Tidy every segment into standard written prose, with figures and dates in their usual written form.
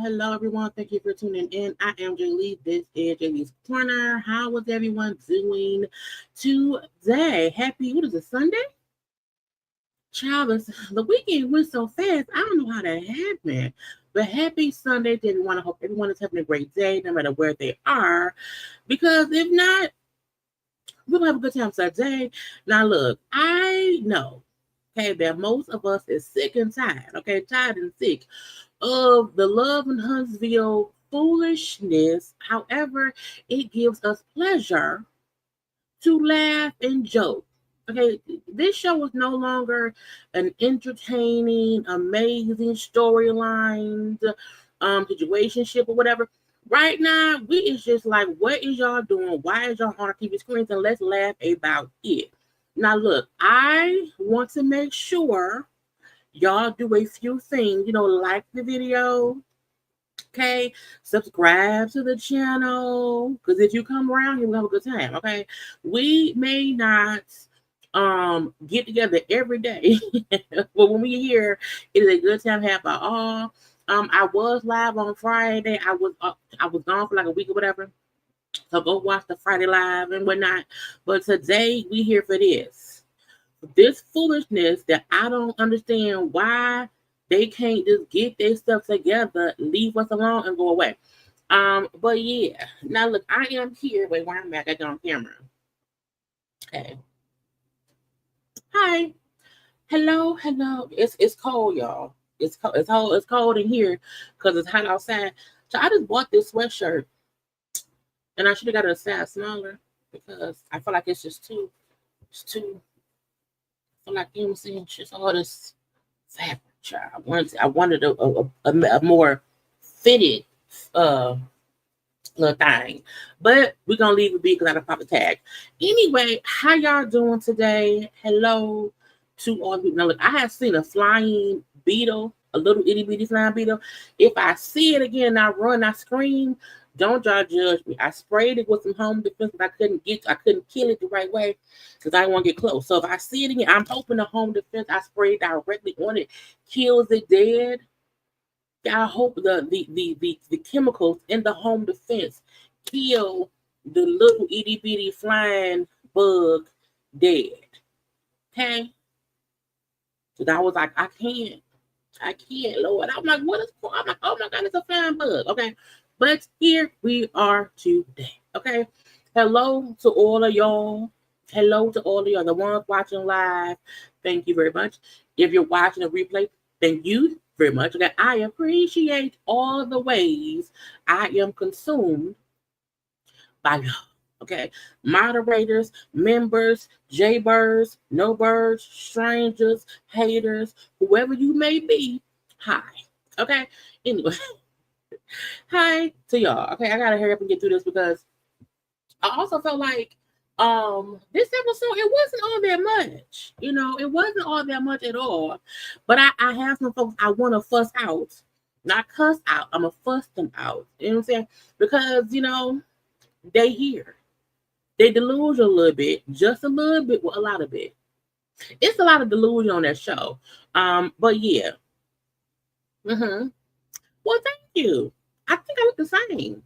Hello, everyone. Thank you for tuning in. I am Jaylee. This is JayLeesCorner. How was everyone doing today? Happy, what is it, Sunday? Child, the weekend went so fast. I don't know how that happened. But happy Sunday to everyone. I hope everyone is having a great day, no matter where they are. Because if not, we'll have a good time today. Now, look, I know, okay, that most of us is sick and tired, okay, tired and sick of the love in Huntsville foolishness. However, it gives us pleasure to laugh and joke. Okay, this show is no longer an entertaining, amazing storyline, situationship or whatever. Right now, we is just like, what is y'all doing? Why is y'all on our TV screens? And let's laugh about it. Now, look, I want to make sure y'all do a few things, like the video, okay? Subscribe to the channel, because if you come around here, we'll have a good time, okay? We may not get together every day, but when we're here, it is a good time to have by all. I was live on Friday. I was gone for like a week or whatever, so go watch the Friday live and whatnot. But today, we here for this foolishness that I don't understand why they can't just get their stuff together, leave us alone, and go away. But yeah, now look, I am here. Wait, where I'm at? I got on camera. Okay. Hi. Hello. It's cold, y'all. It's cold. It's cold in here because it's hot outside. So I just bought this sweatshirt, and I should have got it a size smaller because I feel like it's too. Like, you know what I'm saying? Just all this fabric, child. I wanted a more fitted little thing. But we're gonna leave it be because I don't pop a tag. Anyway, how y'all doing today? Hello to all people. Now look, I have seen a flying beetle, a little itty bitty flying beetle. If I see it again, I run, I scream. Don't y'all judge me. I sprayed it with some home defense, but I couldn't kill it the right way because I didn't want to get close. So if I see it again, I'm hoping the home defense I sprayed directly on it kills it dead. I hope the chemicals in the home defense kill the little itty bitty flying bug dead. Okay? Because I was like, I can't. I can't, Lord. I'm like, what is? I'm like, oh my God, it's a flying bug. Okay, but here we are today. Okay, hello to all of y'all. Hello to all of y'all. The ones watching live, thank you very much. If you're watching a replay, thank you very much. Okay, I appreciate all the ways I am consumed by y'all. Okay, moderators, members, JayBirds, no birds, strangers, haters, whoever you may be. Hi. Okay. Anyway, hi to y'all. Okay, I gotta hurry up and get through this because I also felt like this episode it wasn't all that much. It wasn't all that much at all. But I have some folks I want to fuss out, not cuss out. I'm gonna fuss them out. You know what I'm saying? Because they here. They delusion a little bit, just a little bit, well, a lot of it. It's a lot of delusion on that show. But yeah. Well, thank you. I think I look the same.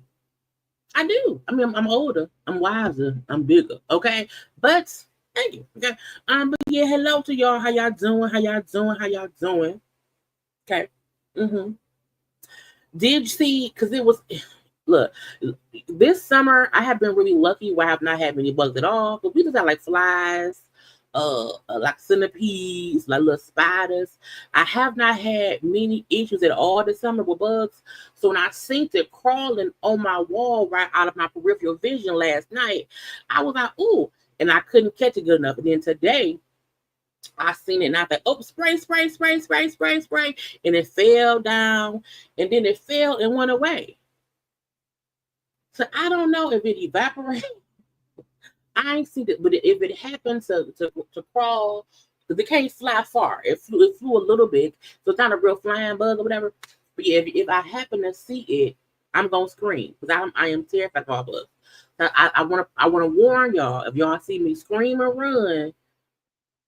I do. I mean, I'm older, I'm wiser, I'm bigger. Okay, but thank you. Okay. But yeah, hello to y'all. How y'all doing? How y'all doing? How y'all doing? Okay. Did you see? Because it was. Look, this summer I have been really lucky where I have not had many bugs at all. But we just had like flies, like centipedes, like little spiders. I have not had many issues at all this summer with bugs. So when I seen it crawling on my wall right out of my peripheral vision last night, I was like, ooh, and I couldn't catch it good enough. And then today I seen it and I thought, oh, spray, spray, spray, spray, spray, spray. And it fell down and then it fell and went away. So I don't know if it evaporated. I ain't seen it, but if it happens to crawl, because it can't fly far. It flew a little bit, so it's not a real flying bug or whatever. But yeah, if I happen to see it, I'm gonna scream because I am terrified of all bugs. So I wanna warn y'all, if y'all see me scream or run,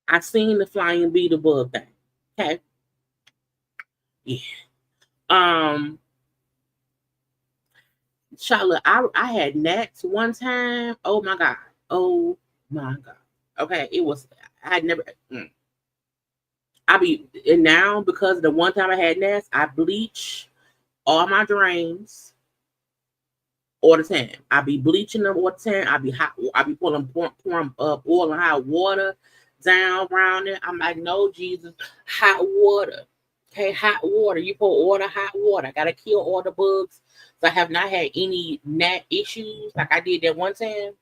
I seen the flying beetle bug thing. Okay. Yeah. Charlotte, I had gnats one time. Oh my God. Oh my God. Okay, it was I had never and now because the one time I had gnats, I bleach all my drains all the time. I be bleaching them all the time. I be pouring oil and hot water down around it. I'm like, no, Jesus, hot water. Okay, hot water. You pour water, hot water. I gotta kill all the bugs. So I have not had any gnat issues like I did that one time.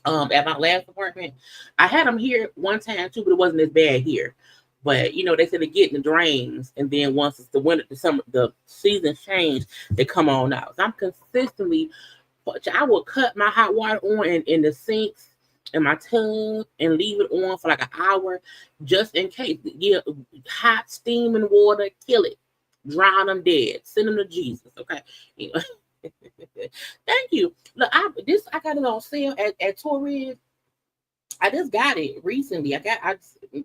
At my last apartment, I had them here one time too, but it wasn't as bad here. But they said they get in the drains, and then once it's the winter, the summer, the seasons change, they come on out. So I'm consistently, I will cut my hot water on in the sinks in my tub and leave it on for like an hour, just in case. Yeah, hot steaming water, kill it, drown them dead, send them to Jesus. Okay. Thank you. Look, I got it on sale at Torres. I just got it recently.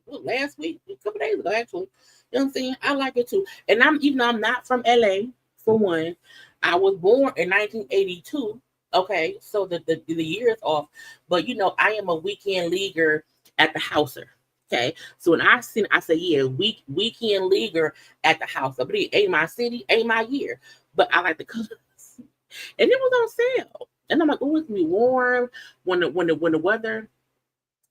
Last week, a couple days ago, actually. You know what I'm saying? I like it too. And even though I'm not from LA, for one, I was born in 1982. Okay, so the year is off. But I am a weekend leaguer at the houser. Okay, so when I say yeah, weekend leaguer at the house. But it ain't my city, ain't my year. But I like the colors. And it was on sale. And I'm like, oh, it's gonna be warm when the weather,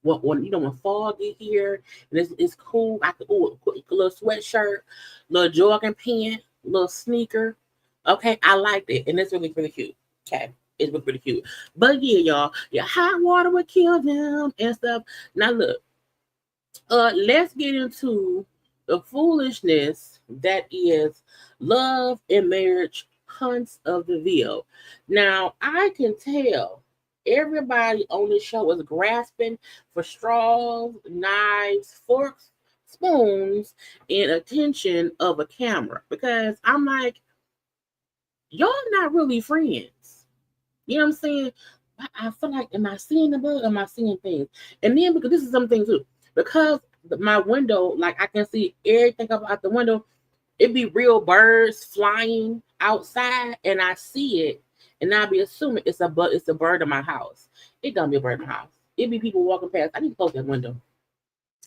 when fall get here and it's cool. I could a little sweatshirt, little jogging pant, little sneaker. Okay, I liked it, and it's really pretty cute. Okay, it's really pretty cute. But yeah, y'all, hot water would kill them and stuff. Now look, let's get into the foolishness that is love and marriage hunts of the veal. Now, I can tell everybody on this show is grasping for straws, knives, forks, spoons, and attention of a camera because I'm like, y'all not really friends. You know what I'm saying? I feel like, am I seeing the bug? Am I seeing things? And then because this is something too, because my window, like I can see everything out the window. It'd be real birds flying outside, and I see it, and I'll be assuming it's a bird in my house. It don't be a bird in my house. It'd be people walking past. I need to close that window.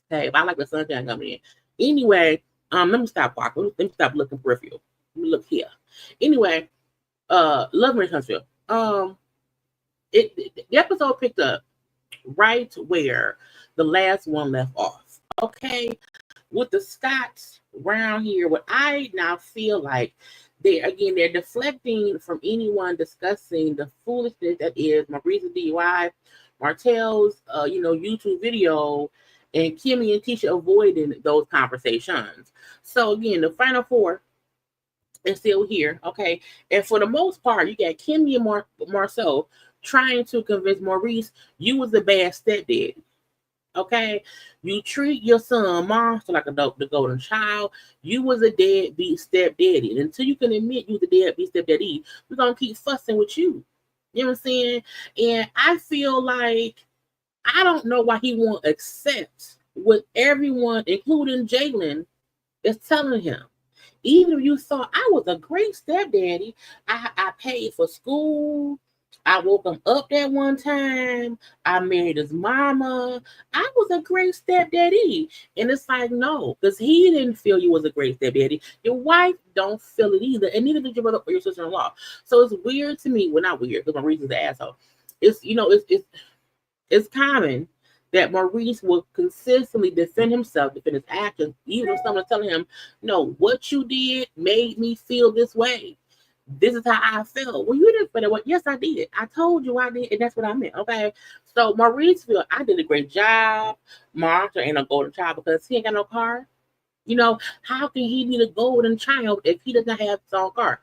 Okay, if I like the sunshine coming in. Anyway, Let me stop walking. Let me stop looking peripheral. Let me look here. Anyway, Love Marriage Huntsville. The episode picked up right where the last one left off. Okay, with the Scots around here, what I now feel like they're deflecting from anyone discussing the foolishness that is Maurice's DUI, Martell's YouTube video, and Kimmy and Tisha avoiding those conversations. So again, the final four is still here, okay? And for the most part, you got Kimmy and Marcel trying to convince Maurice you was the bad stepdad. Okay, you treat your son monster like the golden child. You was a deadbeat stepdaddy. And until you can admit you the deadbeat stepdaddy, we're gonna keep fussing with you. You know what I'm saying? And I feel like I don't know why he won't accept what everyone, including Jalen, is telling him. Even if you thought I was a great stepdaddy, I paid for school. I woke him up that one time. I married his mama. I was a great stepdaddy. And it's like, no, because he didn't feel you was a great stepdaddy. Your wife don't feel it either. And neither did your brother or your sister-in-law. So it's weird to me. Well, not weird, because Maurice is the asshole. It's common that Maurice will consistently defend himself, defend his actions, even if someone's telling him, no, what you did made me feel this way. This is how I felt. Well, you didn't feel that way. Yes, I did. I told you I did, and that's what I meant. Okay. So Maurice feel I did a great job. Martha ain't a golden child because he ain't got no car. How can he be the golden child if he does not have his own car?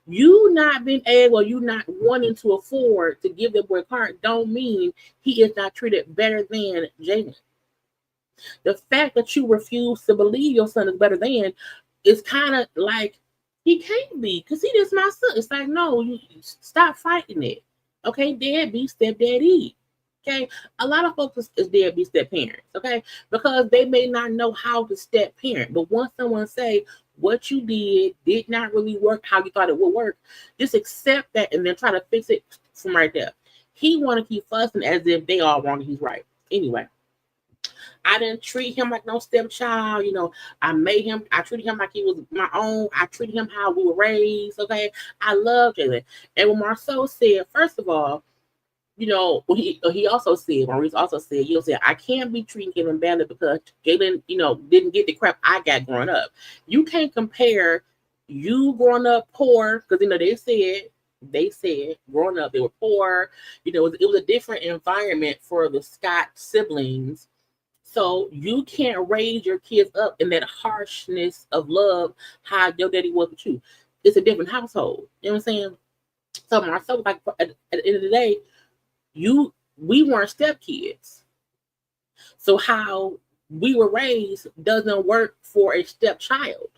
You not being able, you not wanting to afford to give the boy a car don't mean he is not treated better than Jalen. The fact that you refuse to believe your son is better than is kind of like he can't be because he is my son. It's like, no, you stop fighting it. Okay, deadbeat stepdaddy. Okay, a lot of folks is deadbeat step parents. Okay, because they may not know how to step parent, but once someone say what you did not really work how you thought it would work, just accept that and then try to fix it from right there. He want to keep fussing as if they all wrong and he's right. Anyway, I didn't treat him like no stepchild. I treated him like he was my own. I treated him how we were raised. Okay. I love Jalen. And when Marceau said, first of all, he also said, Maurice also said, I can't be treating Jalen badly because Jalen, didn't get the crap I got growing up. You can't compare you growing up poor, because they said growing up they were poor. It was a different environment for the Scott siblings. So you can't raise your kids up in that harshness of love how your daddy was with you. It's a different household. You know what I'm saying? So Marcel was like, at the end of the day, we weren't stepkids. So how we were raised doesn't work for a stepchild.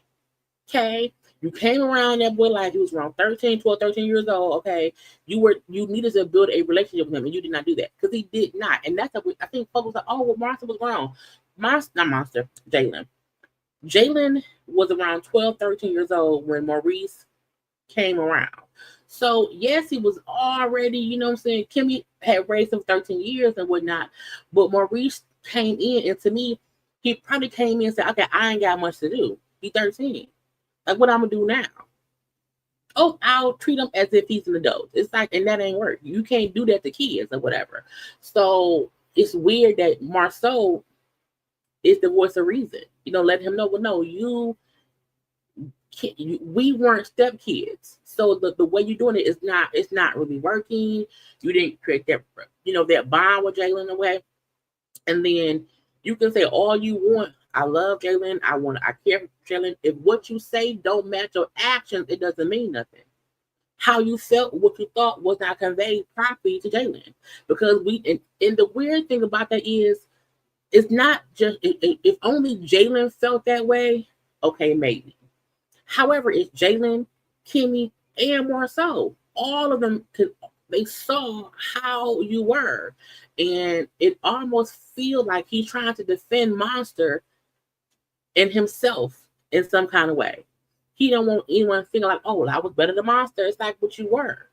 Okay? You came around that boy like he was around 13 years old. Okay, you needed to build a relationship with him, and you did not do that because he did not. And that's what I think folks was like, oh, well, Martha was wrong. Jalen. Jalen was around 12, 13 years old when Maurice came around. So yes, he was already, Kimmy had raised him 13 years and whatnot, but Maurice came in, and to me, he probably came in and said, okay, I ain't got much to do. He's 13. Like, what I'm gonna do now? Oh, I'll treat him as if he's an adult. It's like, and that ain't work. You can't do that to kids or whatever. So it's weird that Marceau is the voice of reason. Let him know, well, no, we weren't stepkids. So the way you're doing it's not really working. You didn't create that, that bond with Jalen away. And then you can say all you want. I love Jalen. I care for Jalen. If what you say don't match your actions, it doesn't mean nothing. How you felt, what you thought was not conveyed properly to Jalen. Because and the weird thing about that is, it's not just, if only Jalen felt that way, okay, maybe. However, it's Jalen, Kimmy, and Marceau. All of them they saw how you were. And it almost feels like he's trying to defend Monster and himself in some kind of way. He don't want anyone thinking like, oh, I was better than Monster. It's like what you were.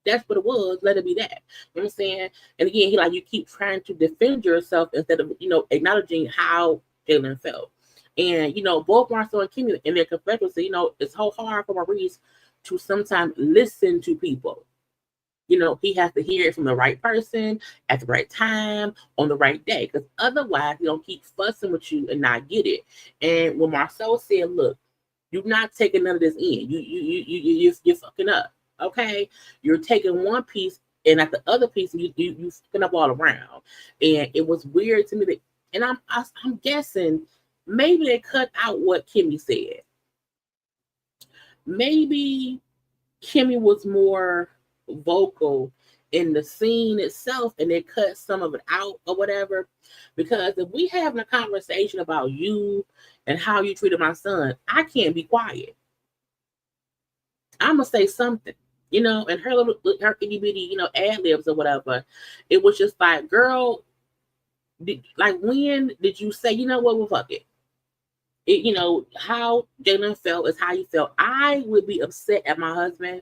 That's what it was. Let it be that. You know what I'm saying? And again, you keep trying to defend yourself instead of, acknowledging how Jalen felt. And, you know, both Marcel and Kimmy in their confessions say, you know, it's so hard for Maurice to sometimes listen to people. You know, he has to hear it from the right person at the right time on the right day, because otherwise he don't keep fussing with you and not get it. And when Marcel said, look, you're not taking none of this in. You're fucking up. Okay? You're taking one piece and at the other piece you fucking up all around. And it was weird to me that, and I'm guessing maybe they cut out what Kimmy said. Maybe Kimmy was more vocal in the scene itself and they cut some of it out or whatever. Because if we having a conversation about you and how you treated my son, I can't be quiet. I'm gonna say something, you know. And her itty bitty, you know, ad libs or whatever. It was just like, girl, when did you say, you know what, well, fuck it? You know, how Jalen felt is how you felt. I would be upset at my husband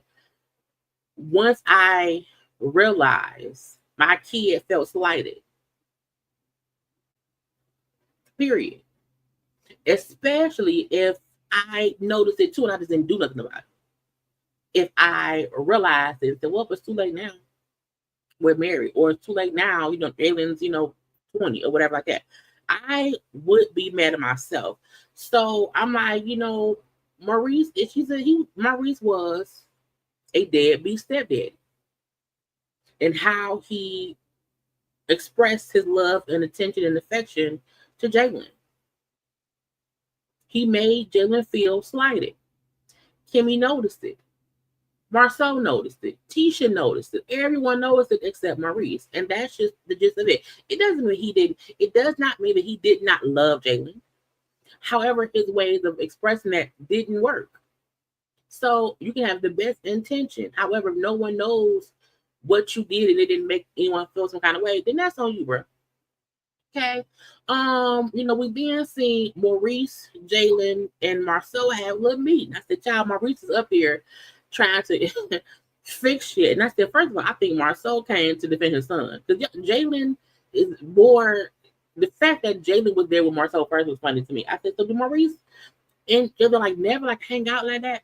once I realized my kid felt slighted. Period. Especially if I noticed it too and I just didn't do nothing about it. If I realized it and said, well, it's too late now. We're married. Or it's too late now, you know, Jalen's, you know, 20 or whatever like that. I would be mad at myself. So I'm like, you know, Maurice, Maurice was a deadbeat stepdad. And how he expressed his love and attention and affection to Jalen. He made Jalen feel slighted. Kimmy noticed it. Marcel noticed it. Tisha noticed it. Everyone noticed it except Maurice. And that's just the gist of it. It doesn't mean he didn't. It does not mean that he did not love Jalen. However, his ways of expressing that didn't work. So you can have the best intention. However, if no one knows what you did and it didn't make anyone feel some kind of way, then that's on you, bro. Okay. You know, we then see Maurice, Jalen, and Marcel have a little meeting. I said, child, Maurice is up here trying to fix shit. And I said, first of all, I think Marcel came to defend his son. Because Jalen is more, the fact that Jalen was there with Marcel first was funny to me. I said, so do Maurice and Jalen like never like hang out like that?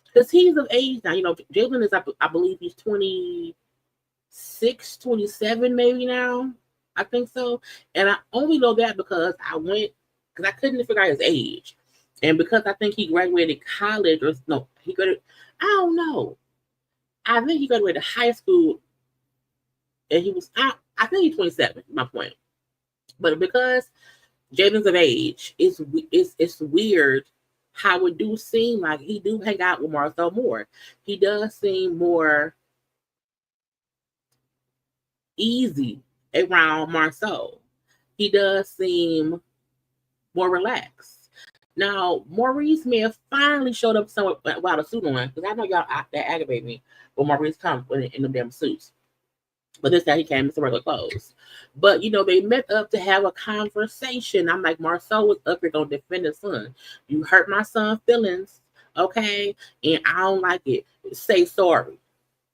Because he's of age now. You know, Jalen is, I believe he's 26, 27 maybe now. I think so. And I only know that because I couldn't figure out his age. And because I think he graduated college I don't know. I think he graduated high school and I think he's 27, my point. But because Jaden's of age, it's weird how it do seem like he do hang out with Marcel more. He does seem more easy around Marcel. He does seem more relaxed. Now, Maurice may have finally showed up somewhere without a suit on, because I know y'all that aggravate me when Maurice comes in them damn suits. But this time he came in some regular clothes. But, you know, they met up to have a conversation. I'm like, Marcel was up here going to defend his son. You hurt my son's feelings, okay? And I don't like it. Say sorry,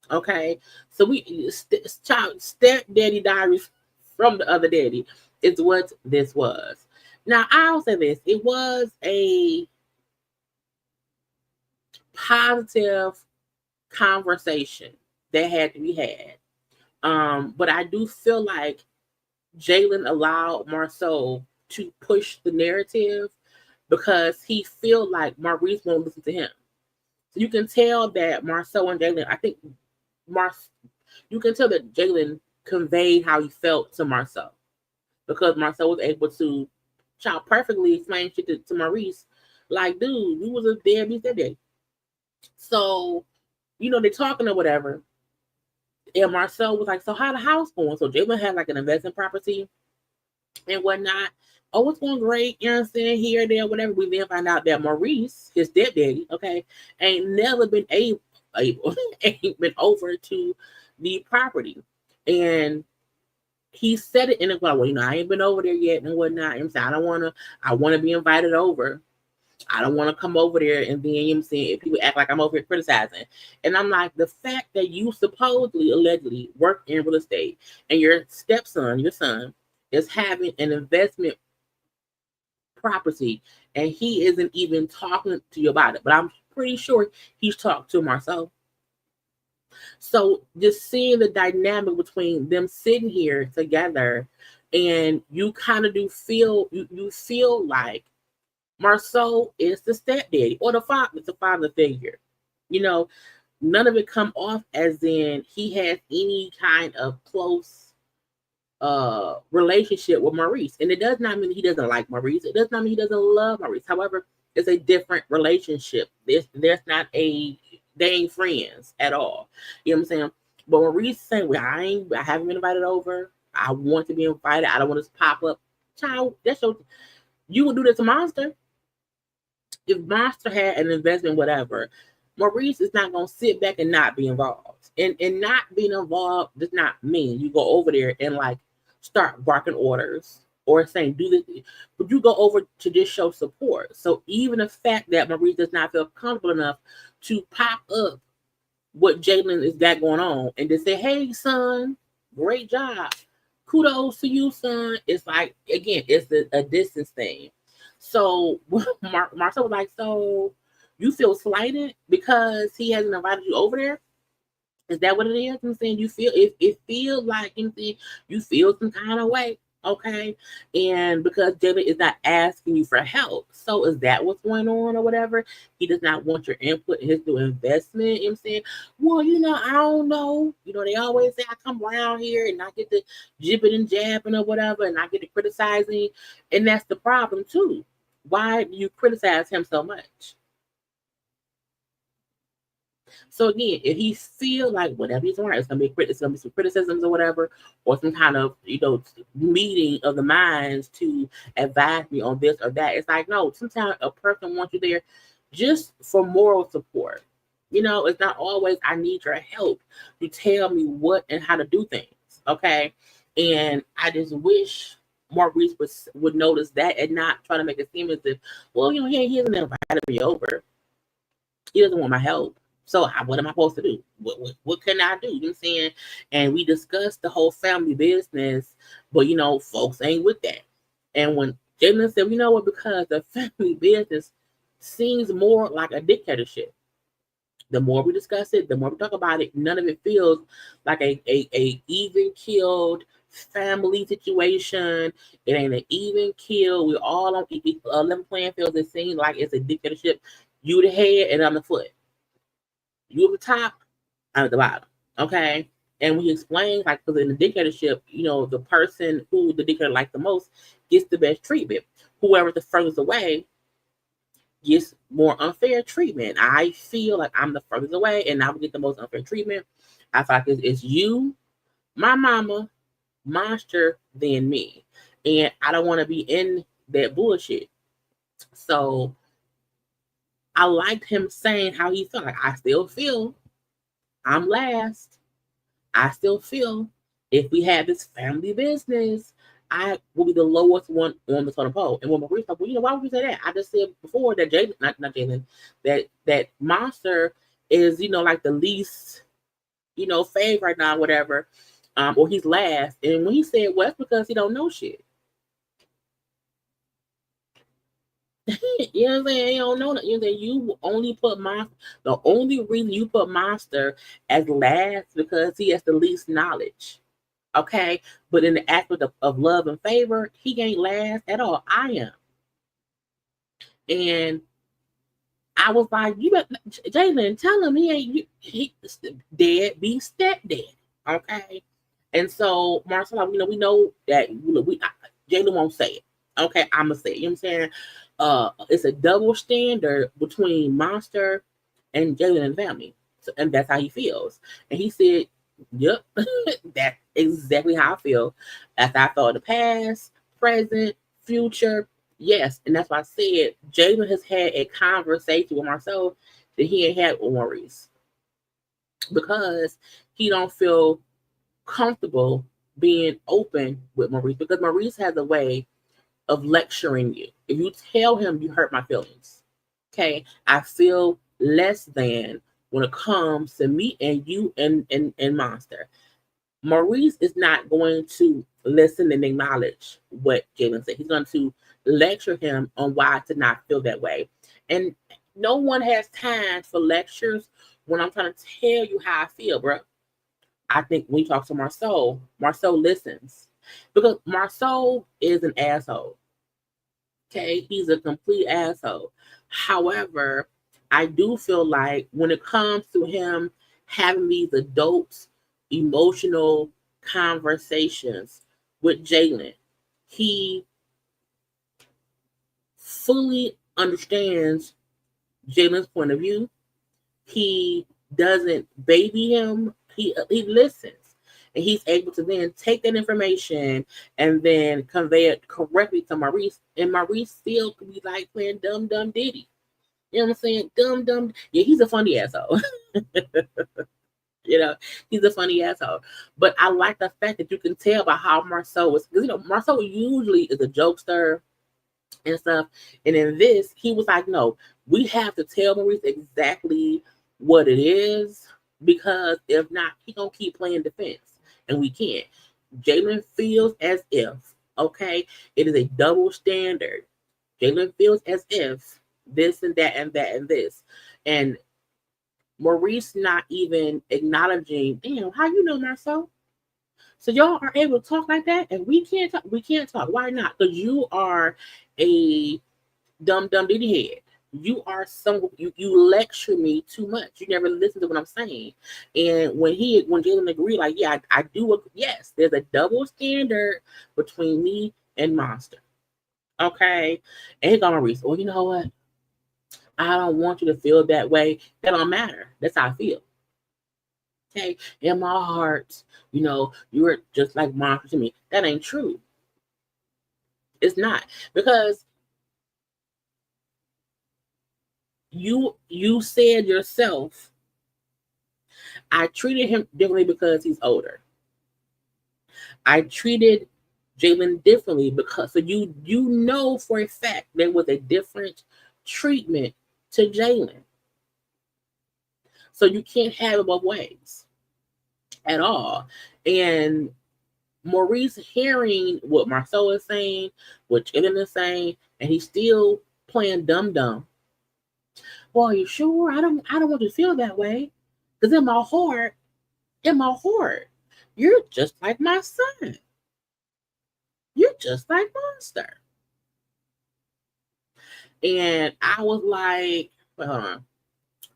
okay? So Stepdad Diaries from the other daddy is what this was. Now, I'll say this. It was a positive conversation that had to be had. But I do feel like Jalen allowed Marcel to push the narrative because he feel like Maurice won't listen to him. So you can tell that Marcel and Jalen, you can tell that Jalen conveyed how he felt to Marcel because Marcel was able to perfectly explain shit to Maurice. Like, dude, you was a deadbeat that day. So, you know, they're talking or whatever. And Marcel was like, so how the house going? So Jalen had like an investment property and whatnot. Oh, it's going great. You know what I'm saying? Here, there, whatever. We then find out that Maurice, his stepdaddy, okay, ain't never been ain't been over to the property. And he said it in a way, well, you know, I ain't been over there yet and whatnot. And so I want to be invited over. I don't want to come over there and then, you know what I'm saying, people act like I'm over here criticizing. And I'm like, the fact that you supposedly, allegedly work in real estate and your son, is having an investment property, and he isn't even talking to you about it. But I'm pretty sure he's talked to Marcel. So just seeing the dynamic between them sitting here together, and you kind of do feel you feel like Marcel is the stepdaddy or the father figure. You know, none of it come off as in he has any kind of close relationship with Maurice. And it does not mean he doesn't like Maurice. It does not mean he doesn't love Maurice. However, it's a different relationship. There's not they ain't friends at all. You know what I'm saying? But Maurice saying, well, I haven't been invited over. I want to be invited. I don't want to pop up. Child, that's your, you would do that to Monster. If Monster had an investment, whatever, Maurice is not gonna sit back and not be involved. And not being involved does not mean you go over there and like start barking orders or saying do this, but you go over to just show support. So even the fact that Maurice does not feel comfortable enough to pop up what Jalen is got going on and just say, hey son, great job. Kudos to you, son. It's like, again, it's a distance thing. So Marcel was like, so you feel slighted because he hasn't invited you over there? Is that what it is? I'm saying you feel it feels like you feel some kind of way, okay? And because David is not asking you for help, so is that what's going on or whatever? He does not want your input in his new investment. You know what I'm saying, well, I don't know. They always say I come around here and I get to jibbing and jabbing or whatever, and I get to criticizing, and that's the problem too. Why do you criticize him so much? So again, if he feel like whatever he's doing, it's gonna be some criticisms or whatever, or some kind of meeting of the minds to advise me on this or that. It's like, no, sometimes a person wants you there just for moral support. It's not always I need your help to tell me what and how to do things. Okay. And I just wish Maurice would notice that and not try to make it seem as if, well, he hasn't invited me over. He doesn't want my help. So what am I supposed to do? What can I do? You know what I'm saying? And we discussed the whole family business, but folks ain't with that. And when Jalen said, you know what, because the family business seems more like a dictatorship. The more we discuss it, the more we talk about it, none of it feels like a even killed family situation. It ain't an even kill. We're all on level playing fields. It seems like it's a dictatorship. You the head and I'm the foot. You at the top, I'm at the bottom. Okay. And we explain, like, because in the dictatorship, the person who the dictator likes the most gets the best treatment. Whoever's the furthest away gets more unfair treatment. I feel like I'm the furthest away and I will get the most unfair treatment. I feel like it's you, my mama, Monster, then me. And I don't want to be in that bullshit. So I liked him saying how he felt. Like, I still feel I'm last. I still feel if we have this family business, I will be the lowest one on the totem pole. And when Maurice like, well, why would you say that? I just said before that Jalen, not Jalen, that Monster is, like the least, fave right now, whatever, or he's last. And when he said, well, that's because he don't know shit. You know what I'm saying? You don't know that. You only put Monster. The only reason you put Monster as last because he has the least knowledge. Okay, but in the aspect of love and favor, he ain't last at all. I am, and I was like, "You, Jalen, tell him he ain't he deadbeat stepdad." Okay, and so Marcel, we know that Jalen won't say it. Okay, I'm gonna say it. You know what I'm saying? It's a double standard between Monster and Jalen and family. So, and that's how he feels. And he said, yep, that's exactly how I feel. As I felt in the past, present, future, yes. And that's why I said Jalen has had a conversation with Marcel that he ain't had with Maurice. Because he don't feel comfortable being open with Maurice. Because Maurice has a way of lecturing you. If you tell him you hurt my feelings, okay, I feel less than when it comes to me and you and Monster. Maurice is not going to listen and acknowledge what Jalen said. He's going to lecture him on why to not feel that way. And no one has time for lectures when I'm trying to tell you how I feel, bro. I think when you talk to Marceau listens. Because Marceau is an asshole. Okay, he's a complete asshole. However, I do feel like when it comes to him having these adult emotional conversations with Jalen, he fully understands Jalen's point of view. He doesn't baby him. He listens. And he's able to then take that information and then convey it correctly to Maurice. And Maurice still could be like playing dumb diddy. You know what I'm saying? Dumb. Yeah, he's a funny asshole. He's a funny asshole. But I like the fact that you can tell by how Marceau is, because Marceau usually is a jokester and stuff. And in this, he was like, no, we have to tell Maurice exactly what it is, because if not, he gonna keep playing defense. And we can't. Jalen feels as if, okay, it is a double standard. Jalen feels as if this and that and that and this. And Maurice not even acknowledging, damn, how you know Marceau? So y'all are able to talk like that, and we can't talk. We can't talk. Why not? Because you are a dumb diddy head. You are you lecture me too much. You never listen to what I'm saying. And when Jalen agreed, like, yeah, I do. Yes, there's a double standard between me and Monster. Okay, and he's gonna Maurice. Well, you know what? I don't want you to feel that way. That don't matter. That's how I feel. Okay, in my heart, you're just like Monster to me. That ain't true. It's not, because you said yourself, I treated him differently because he's older. I treated Jalen differently because, so you know for a fact there was a different treatment to Jalen. So you can't have it both ways at all. And Maurice hearing what Marceau is saying, what Jalen is saying, and he's still playing dumb. Well, are you sure? I don't want you to feel that way. Because in my heart, you're just like my son. You're just like Monster. And I was like, hold on.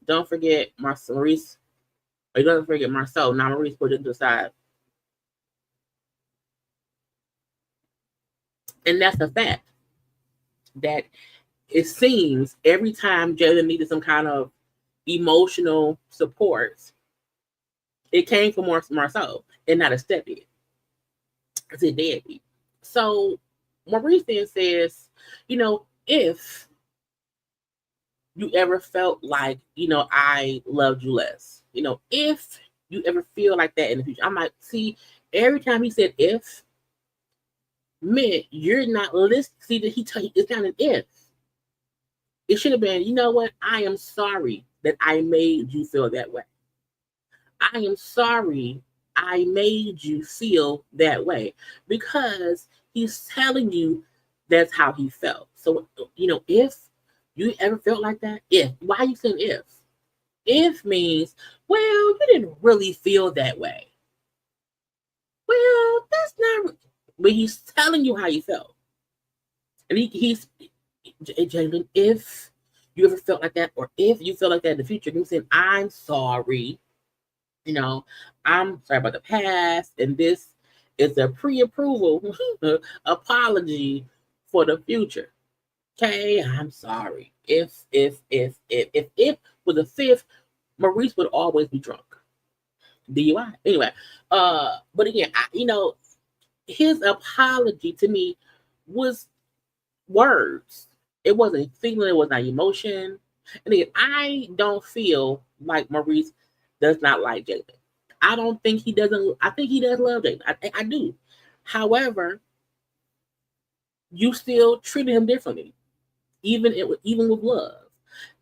Don't forget Maurice. Or you don't forget Marceau. Now Maurice put it to the side. And that's the fact that it seems every time Jalen needed some kind of emotional support, it came from Marceau and not a stepdad. It's a deadbeat. So Maurice then says, if you ever felt like, I loved you less, if you ever feel like that in the future, I'm like, see, every time he said if, meant you're not listening. See, that it's not an if. It should have been, you know what? I am sorry that I made you feel that way. I am sorry I made you feel that way, because he's telling you that's how he felt. So, if you ever felt like that, why are you saying if? If means, well, you didn't really feel that way. Well, that's not, but he's telling you how you felt. And he's, Jalen, if you ever felt like that, or if you feel like that in the future, he's saying, I'm sorry. I'm sorry about the past, and this is a pre-approval apology for the future. Okay, I'm sorry. If with a fifth, Maurice would always be drunk. DUI. Anyway, but again, his apology to me was words. It wasn't feeling, it was not emotion. And again, I don't feel like Maurice does not like Jalen. I don't think he doesn't. I think he does love Jalen. I do. However, you still treated him differently, even with love.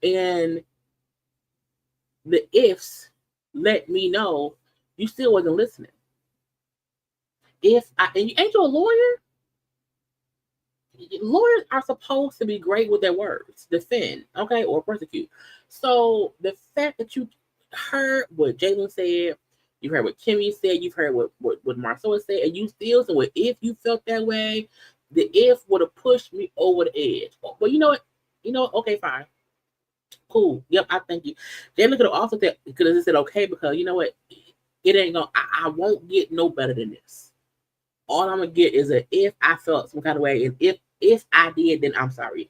And the ifs let me know you still wasn't listening. And you ain't you a lawyer? lawyers are supposed to be great with their words, defend, okay, or persecute. So the fact that you heard what Jalen said, you heard what Kimmy said, you've heard what Marcella said, and you still said, well, if you felt that way, the if would have pushed me over the edge. But you know what? Okay, fine. Cool. Yep, I thank you. Jalen could have also said, okay, because you know what? It ain't gonna, I won't get no better than this. All I'm gonna get is a if I felt some kind of way, and if I did, then I'm sorry.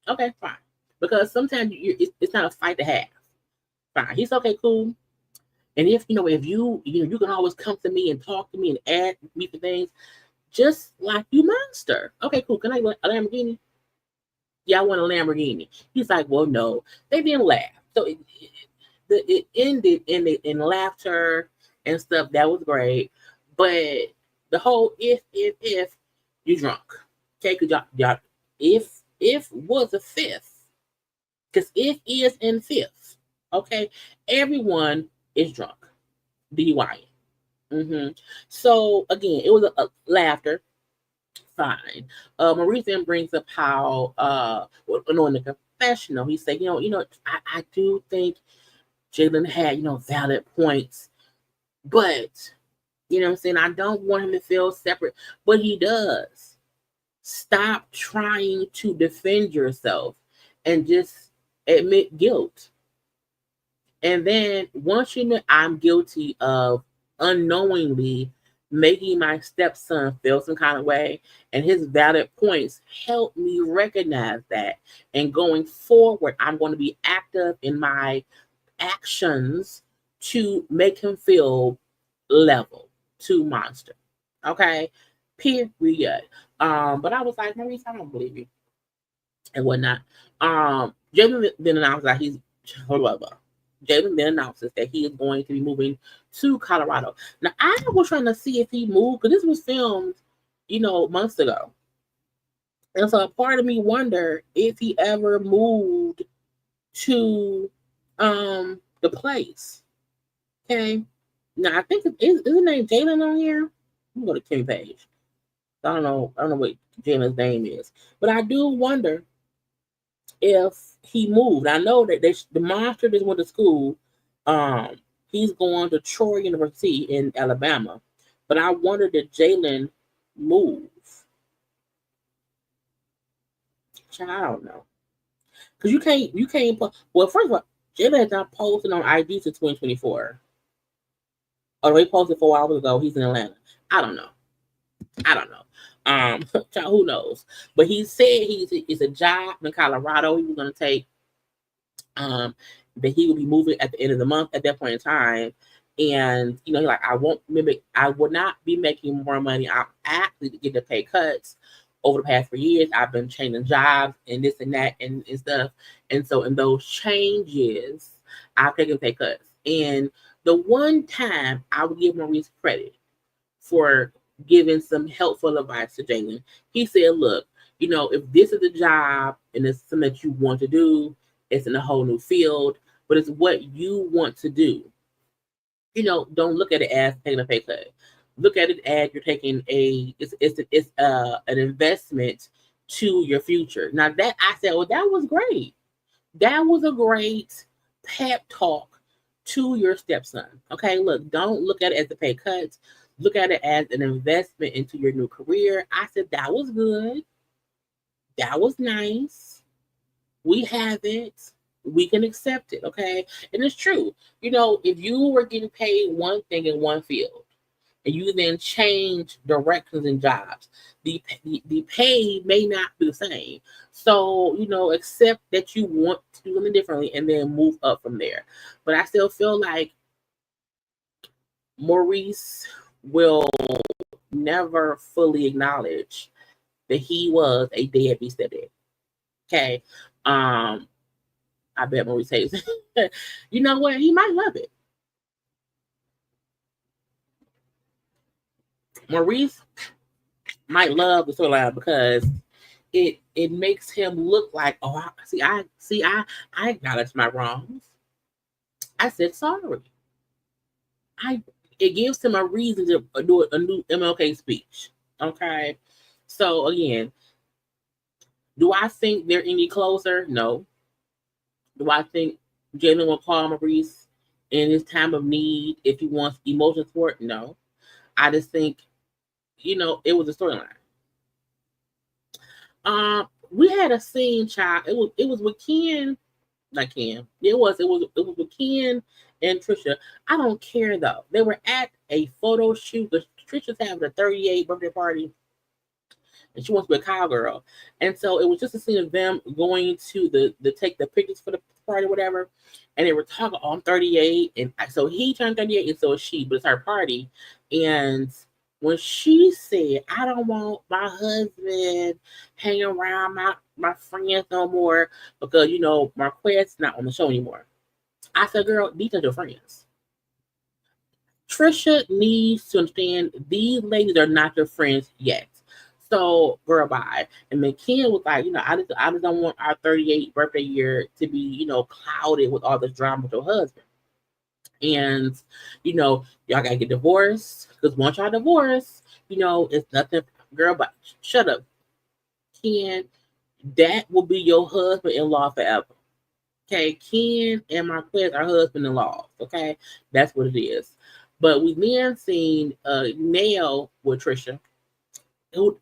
Okay, fine. Because sometimes it's not a fight to have. Fine. He's okay, cool. And if you can always come to me and talk to me and ask me for things, just like you monster. Okay, cool. Can I get a Lamborghini? Yeah, I want a Lamborghini. He's like, well, no. They didn't laugh. So it ended in laughter and stuff. That was great. But the whole if you drunk. Okay, because y'all if was a fifth. Because if is in fifth. Okay, everyone is drunk. DUI. So again, it was a laughter. Fine. Maurice then brings up how in the confessional, he said, I do think Jalen had, valid points, but you know what I'm saying, I don't want him to feel separate, but he does. Stop trying to defend yourself and just admit guilt. And then once you admit I'm guilty of unknowingly making my stepson feel some kind of way, and his valid points help me recognize that. And going forward, I'm going to be active in my actions to make him feel level to monster. Okay? Period. But I was like, Maurice, I don't believe you. And whatnot. Jalen then announced that Jalen then announces that he is going to be moving to Colorado. Now, I was trying to see if he moved, because this was filmed, months ago. And so a part of me wonder if he ever moved to the place. Okay. Now, I think is his name Jalen on here? Let me go to Kimmy page. I don't know what Jalen's name is. But I do wonder if he moved. I know that the monster just went to school. He's going to Troy University in Alabama, but I wonder did Jalen move? I don't know, because you can't. Well, first of all, Jalen has not posted on IG since 2024. Or he posted 4 hours ago. He's in Atlanta. I don't know. Who knows? But he said it's a job in Colorado he was going to take. That he will be moving at the end of the month at that point in time. And, like, I will not be making more money. I'm actually getting the pay cuts over the past 4 years. I've been changing jobs and this and that and stuff. And so in those changes, I've taken pay cuts. And the one time I would give Maurice credit for giving some helpful advice to Jalen, he said, look, if this is a job and it's something that you want to do, it's in a whole new field, but it's what you want to do. Don't look at it as taking a pay cut. Look at it as you're taking an investment to your future. Now that I said, well, that was great. That was a great pep talk to your stepson. Okay, look, don't look at it as a pay cut. Look at it as an investment into your new career. I said, that was good. That was nice. We have it. We can accept it, okay? And it's true. If you were getting paid one thing in one field, and you then change directions and jobs, the pay may not be the same. So, accept that you want to do something differently and then move up from there. But I still feel like Maurice will never fully acknowledge that he was a deadbeat stepdad. Okay. I bet Maurice hates it. You know what? He might love it. Maurice might love the storyline because it makes him look like, oh, I acknowledge my wrongs. I said sorry. It gives him a reason to do a new MLK speech. Okay. So again, Do I think they're any closer? No. Do I think Jalen will call Maurice in his time of need if he wants emotional support? No. I just think, it was a storyline. We had a scene, child. It was with Ken, not Ken. It was with Ken and Trisha. I don't care though. They were at a photo shoot. Trisha's having a 38 birthday party, and she wants to be a cowgirl. And so it was just a scene of them going to the take the pictures for the party, whatever. And they were talking, oh, I'm 38, and so he turned 38, and so is she, but it's her party. And when she said, I don't want my husband hanging around my friends no more because, Marquette's not on the show anymore. I said, girl, these are your friends. Trisha needs to understand these ladies are not your friends yet. So, girl, bye. And then Ken was like, I just don't want our 38th birthday year to be, clouded with all this drama with your husband. And, y'all gotta get divorced. Because once y'all divorced, it's nothing, girl, but shut up. Ken, that will be your husband-in-law forever. Okay, Ken and Marquez are husband-in-laws. Okay, that's what it is. But we then seen Nail with Trisha, who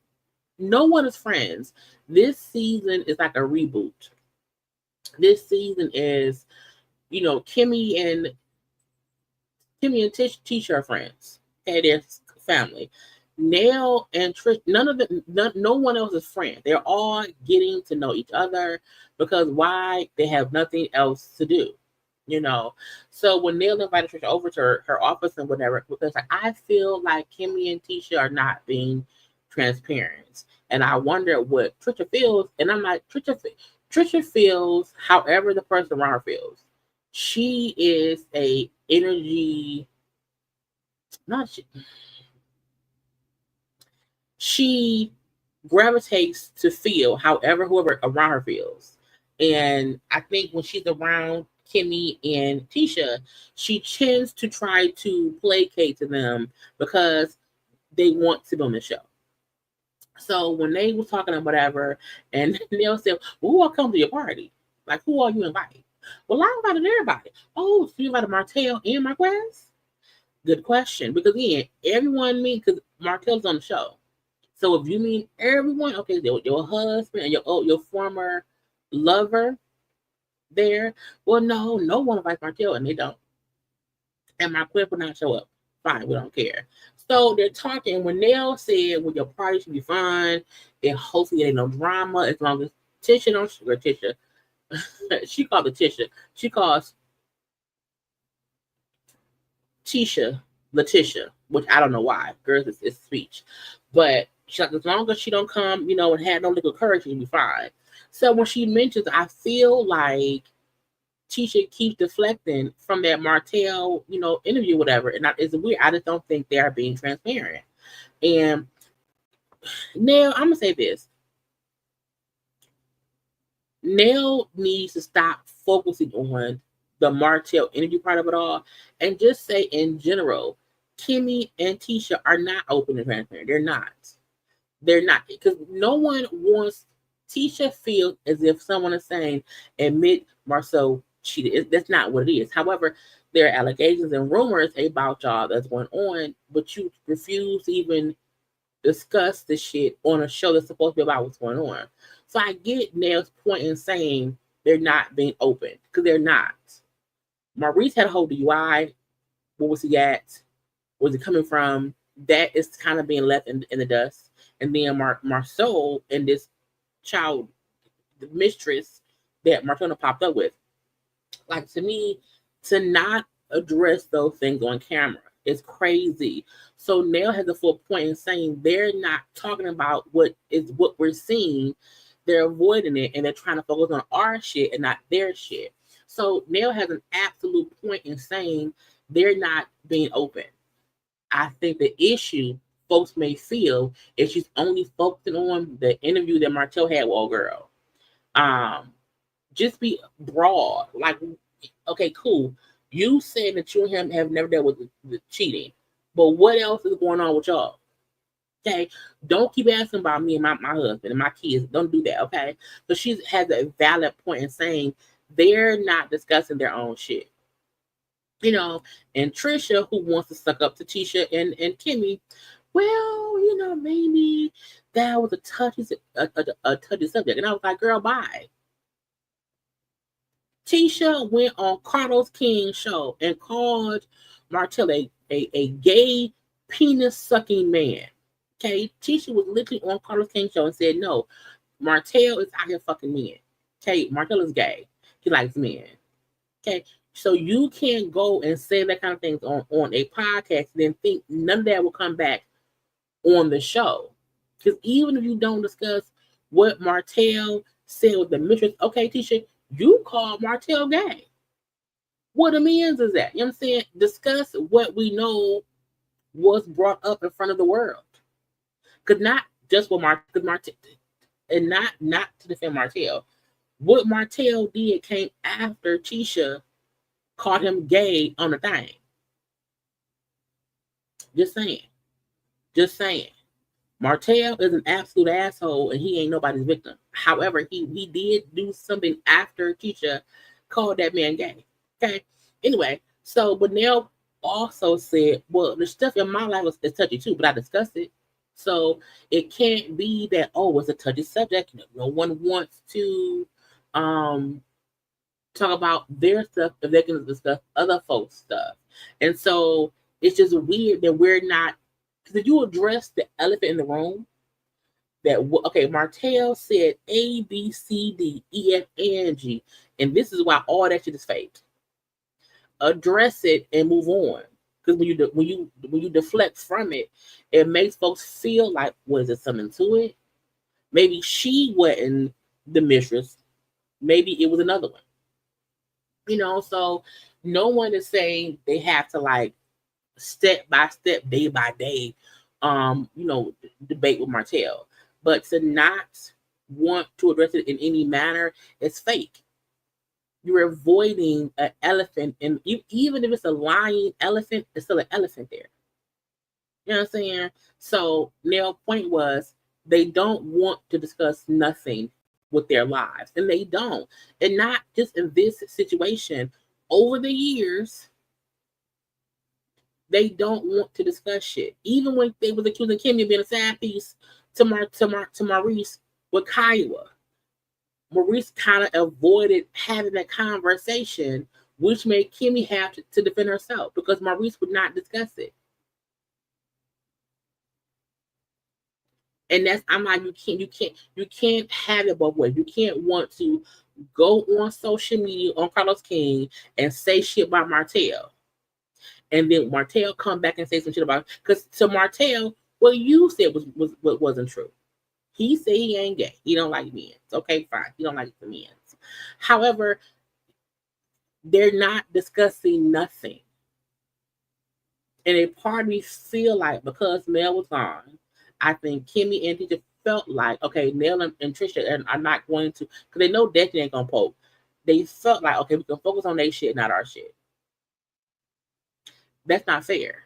no one is friends. This season is like a reboot. This season is, Kimmy and Tisha are friends. Okay, they're family. Nail and Trish, no one else is friend. They're all getting to know each other because why? They have nothing else to do. So when Nail invited Trisha over to her office and whatever, because I feel like Kimmy and Tisha are not being transparent, and I wonder what Trisha feels. And I'm like, Trisha feels however the person around her feels. She is a energy, not she gravitates to feel however whoever around her feels. And I think when she's around Kimmy and Tisha, she tends to try to placate to them because they want to be on the show. So when they was talking or whatever, and they'll say, well, who all come to your party? Like, who are you inviting? Well, I invited everybody. Oh, so you invited Martell and Marquez? Good question. Because again, everyone means, because Martell's on the show. So if you mean everyone, okay, your husband and your former lover there, well, no one invites Martell, and they don't. And Marquez will not show up. Fine, we don't care. So they're talking. When Nell said, well, your party should be fun, and hopefully there ain't no drama, as long as Tisha don't, or Tisha, she called it Tisha. She calls Tisha Letitia, which I don't know why. Girls, it's speech. But she's like, as long as she don't come, and have no legal courage, she'll be fine. So when she mentions, I feel like Tisha keeps deflecting from that Martell, interview, whatever. And it's weird. I just don't think they are being transparent. And now I'm gonna say this. Nell needs to stop focusing on the Martell interview part of it all and just say in general, Kimmy and Tisha are not open and transparent. They're not. They're not, because no one wants Tisha feel as if someone is saying, admit Marceau cheated. That's not what it is. However, there are allegations and rumors about y'all that's going on, but you refuse to even discuss this shit on a show that's supposed to be about what's going on. So I get Nell's point in saying they're not being open, because they're not. Maurice had a whole DUI. What was he at? Where's it coming from? That is kind of being left in the dust. And then Marceau and this child, the mistress that Martona popped up with. Like, to me, to not address those things on camera is crazy. So Nell has a full point in saying they're not talking about what we're seeing. They're avoiding it, and they're trying to focus on our shit and not their shit. So Nell has an absolute point in saying they're not being open. I think the issue folks may feel is she's only focusing on the interview that Martell had with old girl. Just be broad. Like, okay, cool. You said that you and him have never dealt with the cheating, but what else is going on with y'all? Okay, don't keep asking about me and my husband and my kids. Don't do that, okay? But she has a valid point in saying they're not discussing their own shit. And Trisha, who wants to suck up to Tisha and Kimmy, well, maybe that was a touchy subject. And I was like, girl, bye. Tisha went on Carlos King's show and called Martell a gay penis sucking man. Okay, Tisha was literally on Carlos King's show and said, no, Martell is out here fucking men. Okay, Martell is gay. He likes men. Okay, so you can't go and say that kind of things on a podcast and then think none of that will come back on the show. Because even if you don't discuss what Martell said with the mistress, okay, Tisha, you call Martell gay. What amends is that? You know what I'm saying? Discuss what we know was brought up in front of the world. Because not just what Martell, and not to defend Martell. What Martell did came after Tisha called him gay on the thing. Just saying. Martell is an absolute asshole and he ain't nobody's victim. However, he did do something after Tisha called that man gay. Okay. Anyway, so Benel also said, well, the stuff in my life is touchy too, but I discussed it. So it can't be that, it's a touchy subject. No one wants to talk about their stuff if they can discuss other folks' stuff. And so it's just weird that we're not, because if you address the elephant in the room, that, okay, Martell said A, B, C, D, E, F, and G, and this is why all that shit is fake. Address it and move on. Because when you deflect from it, it makes folks feel like, was there something to it? Maybe she wasn't the mistress. Maybe it was another one. So no one is saying they have to like step by step, day by day, debate with Martell. But to not want to address it in any manner is fake. You're avoiding an elephant, and even if it's a lying elephant, it's still an elephant there. You know what I'm saying? So their point was they don't want to discuss nothing with their lives, and they don't. And not just in this situation. Over the years, they don't want to discuss shit. Even when they was accusing Kimmy of being a side piece to Maurice with Kiowa. Maurice kind of avoided having that conversation, which made Kimmy have to defend herself because Maurice would not discuss it. And I'm like, you can't have it both ways. You can't want to go on social media on Carlos King and say shit about Martell. And then Martell come back and say some shit about, because to Martell, what you said wasn't true. He said he ain't gay. He don't like men. Okay, fine. He don't like the men. However, they're not discussing nothing. And a part of me feel like because Mel was gone, I think Kimmy and Tisha felt like, okay, Nell and Trisha are not going to, because they know Destiny ain't gonna poke. They felt like, okay, we can focus on their shit, not our shit. That's not fair.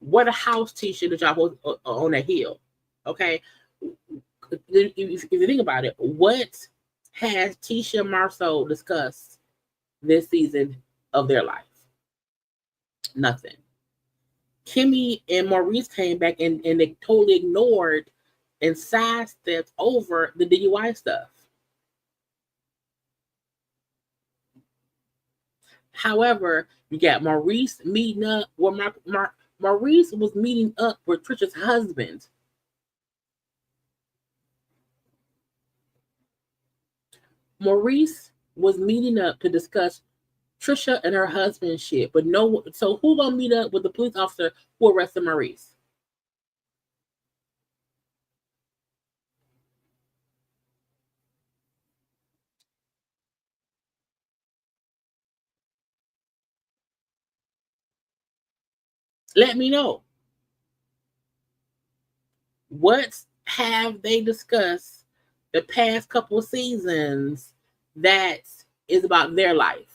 What a house Tisha that y'all on a hill. Okay. If you think about it, what has Tisha and Marceau discussed this season of their life? Nothing. Kimmy and Maurice came back and they totally ignored and sidestepped over the DUI stuff. However, you got Maurice meeting up where Maurice was meeting up with Trisha's husband. Maurice was meeting up to discuss Trisha and her husband's shit, but no. So who gonna meet up with the police officer who arrested Maurice? Let me know. What have they discussed the past couple of seasons that is about their life?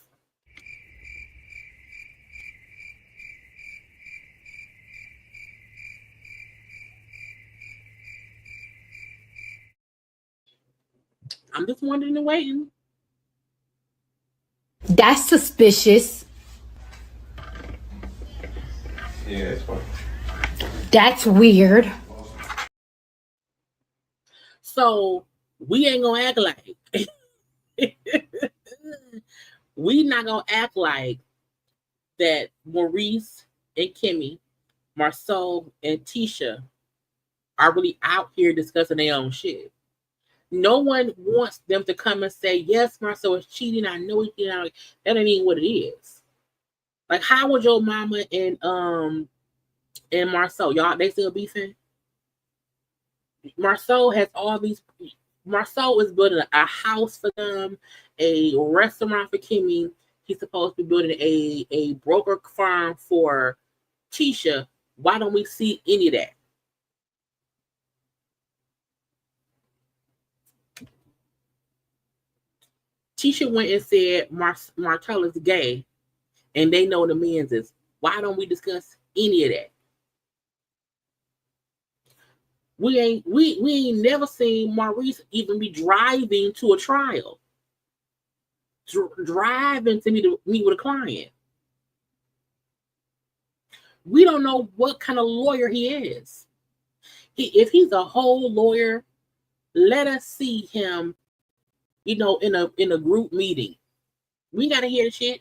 I'm just wondering and waiting. That's suspicious. Yeah, that's fine. That's weird. So we ain't gonna act like we not gonna act like that Maurice and Kimmy, Marceau and Tisha are really out here discussing their own shit. No one wants them to come and say, yes, Marceau is cheating. I know he's cheating. That ain't even what it is. Like, how would your mama and Marceau, y'all, they still beefing? Marceau has all these. Marceau is building a house for them, a restaurant for Kimmy. He's supposed to be building a broker farm for Tisha. Why don't we see any of that? Tisha went and said Martell is gay, and they know the men's is. Why don't we discuss any of that? We ain't never seen Maurice even be driving to a trial. Driving to meet with a client. We don't know what kind of lawyer he is. If he's a whole lawyer, let us see him, in a group meeting. We gotta hear the shit.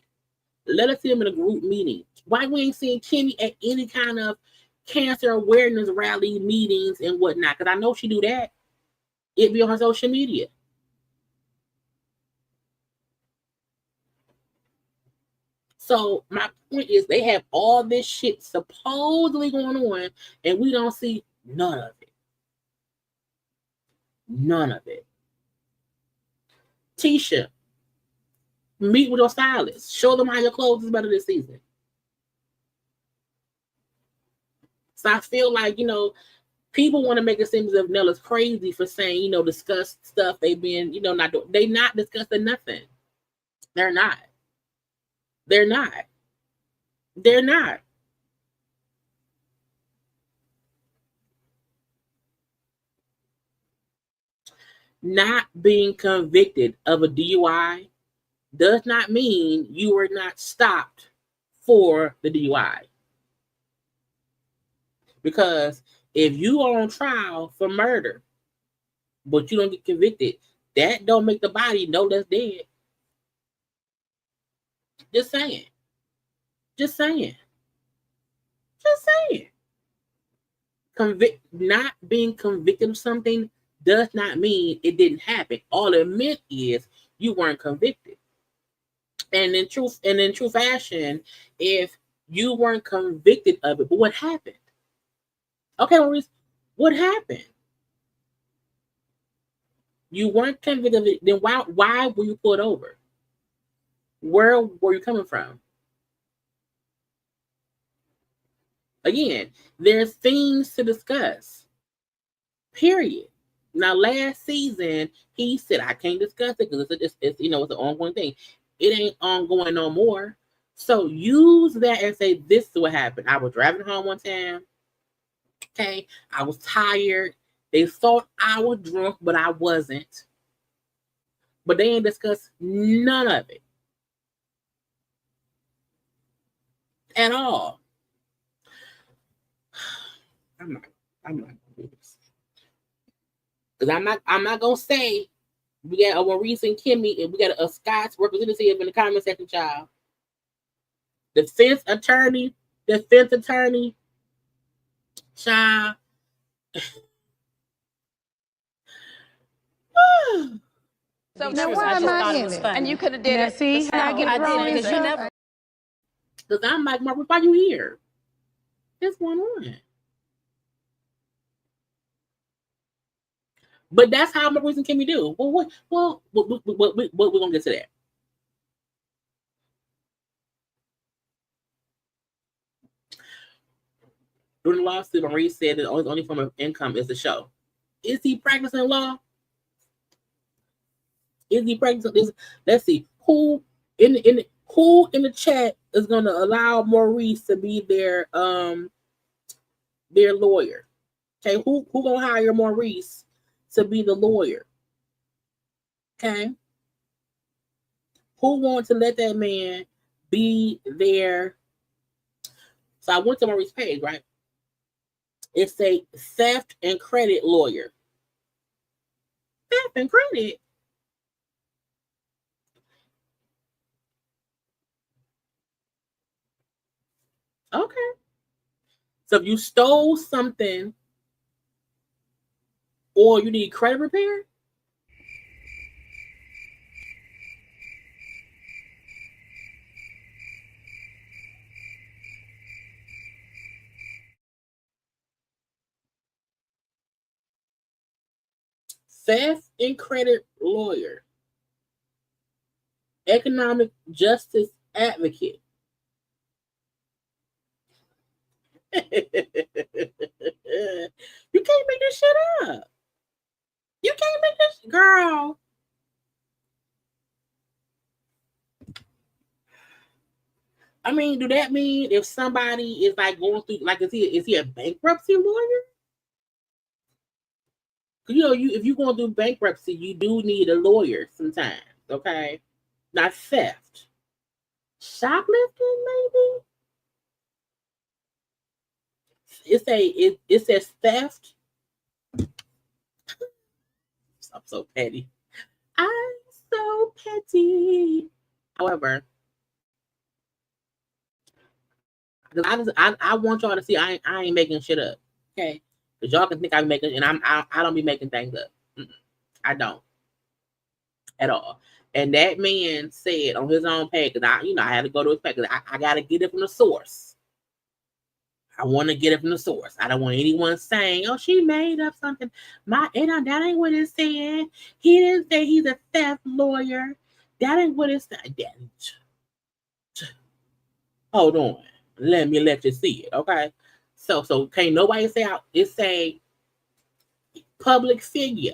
Let us see him in a group meeting. Why we ain't seeing Kimmy at any kind of cancer awareness rally meetings and whatnot? Because I know she do that. It be on her social media. So my point is, they have all this shit supposedly going on, and we don't see none of it. None of it. Tisha, meet with your stylist. Show them how your clothes is better this season. So I feel like, people want to make it seem as if Nella's crazy for saying, discuss stuff they've been, not doing. They not discussing nothing. They're not. They're not. They're not. Not being convicted of a DUI does not mean you were not stopped for the DUI. Because if you are on trial for murder, but you don't get convicted, that don't make the body know that's dead. Just saying. Just saying. Just saying. Not being convicted of something does not mean it didn't happen. All it meant is you weren't convicted. And in true fashion, if you weren't convicted of it, but what happened? Okay, Maurice, what happened? You weren't convicted of it, then why were you pulled over? Where were you coming from? Again, there's things to discuss. Period. Now, last season, he said, I can't discuss it because it's an ongoing thing. It ain't ongoing no more. So use that and say, this is what happened. I was driving home one time. Okay. I was tired. They thought I was drunk, but I wasn't. But they ain't discussed none of it. At all. I'm not gonna do this. Because I'm not gonna say we got a Maurice and Kimmy and we got a Scott's representative in the comment section, child. Defense attorney, child. So now why am I in it? And you could have did it. See how I get thrown in stuff? Because I'm like, Maurice, why you here? What's going on? But that's how Maurice and Kimmy do. Well, we're gonna get to that. During the lawsuit, Maurice said that the only form of income is the show. Is he practicing law? Is he practicing this? Let's see. Who in the chat is gonna allow Maurice to be their lawyer? Okay, who gonna hire Maurice to be the lawyer? Okay. Who wants to let that man be there? So I went to Maurice's page, right? It's a theft and credit lawyer. Theft and credit? Okay. So if you stole something or you need credit repair, theft and credit lawyer, economic justice advocate. You can't make this shit up. You can't make this, girl. I mean, do that mean if somebody is like going through, like, is he a bankruptcy lawyer? Because if you're going through bankruptcy, you do need a lawyer sometimes. Okay, not theft, shoplifting, maybe. It says theft. I'm so petty. I'm so petty. However, I want y'all to see I ain't making shit up. Okay, because y'all can think I'm making, and I don't be making things up. I don't at all. And that man said on his own page, because I had to go to his page, because I got to get it from the source. I want to get it from the source. I don't want anyone saying, "Oh, she made up something." That ain't what it said. He didn't say he's a theft lawyer. That ain't what it said. Hold on. Let you see it, okay? So can't nobody say out. It say public figure.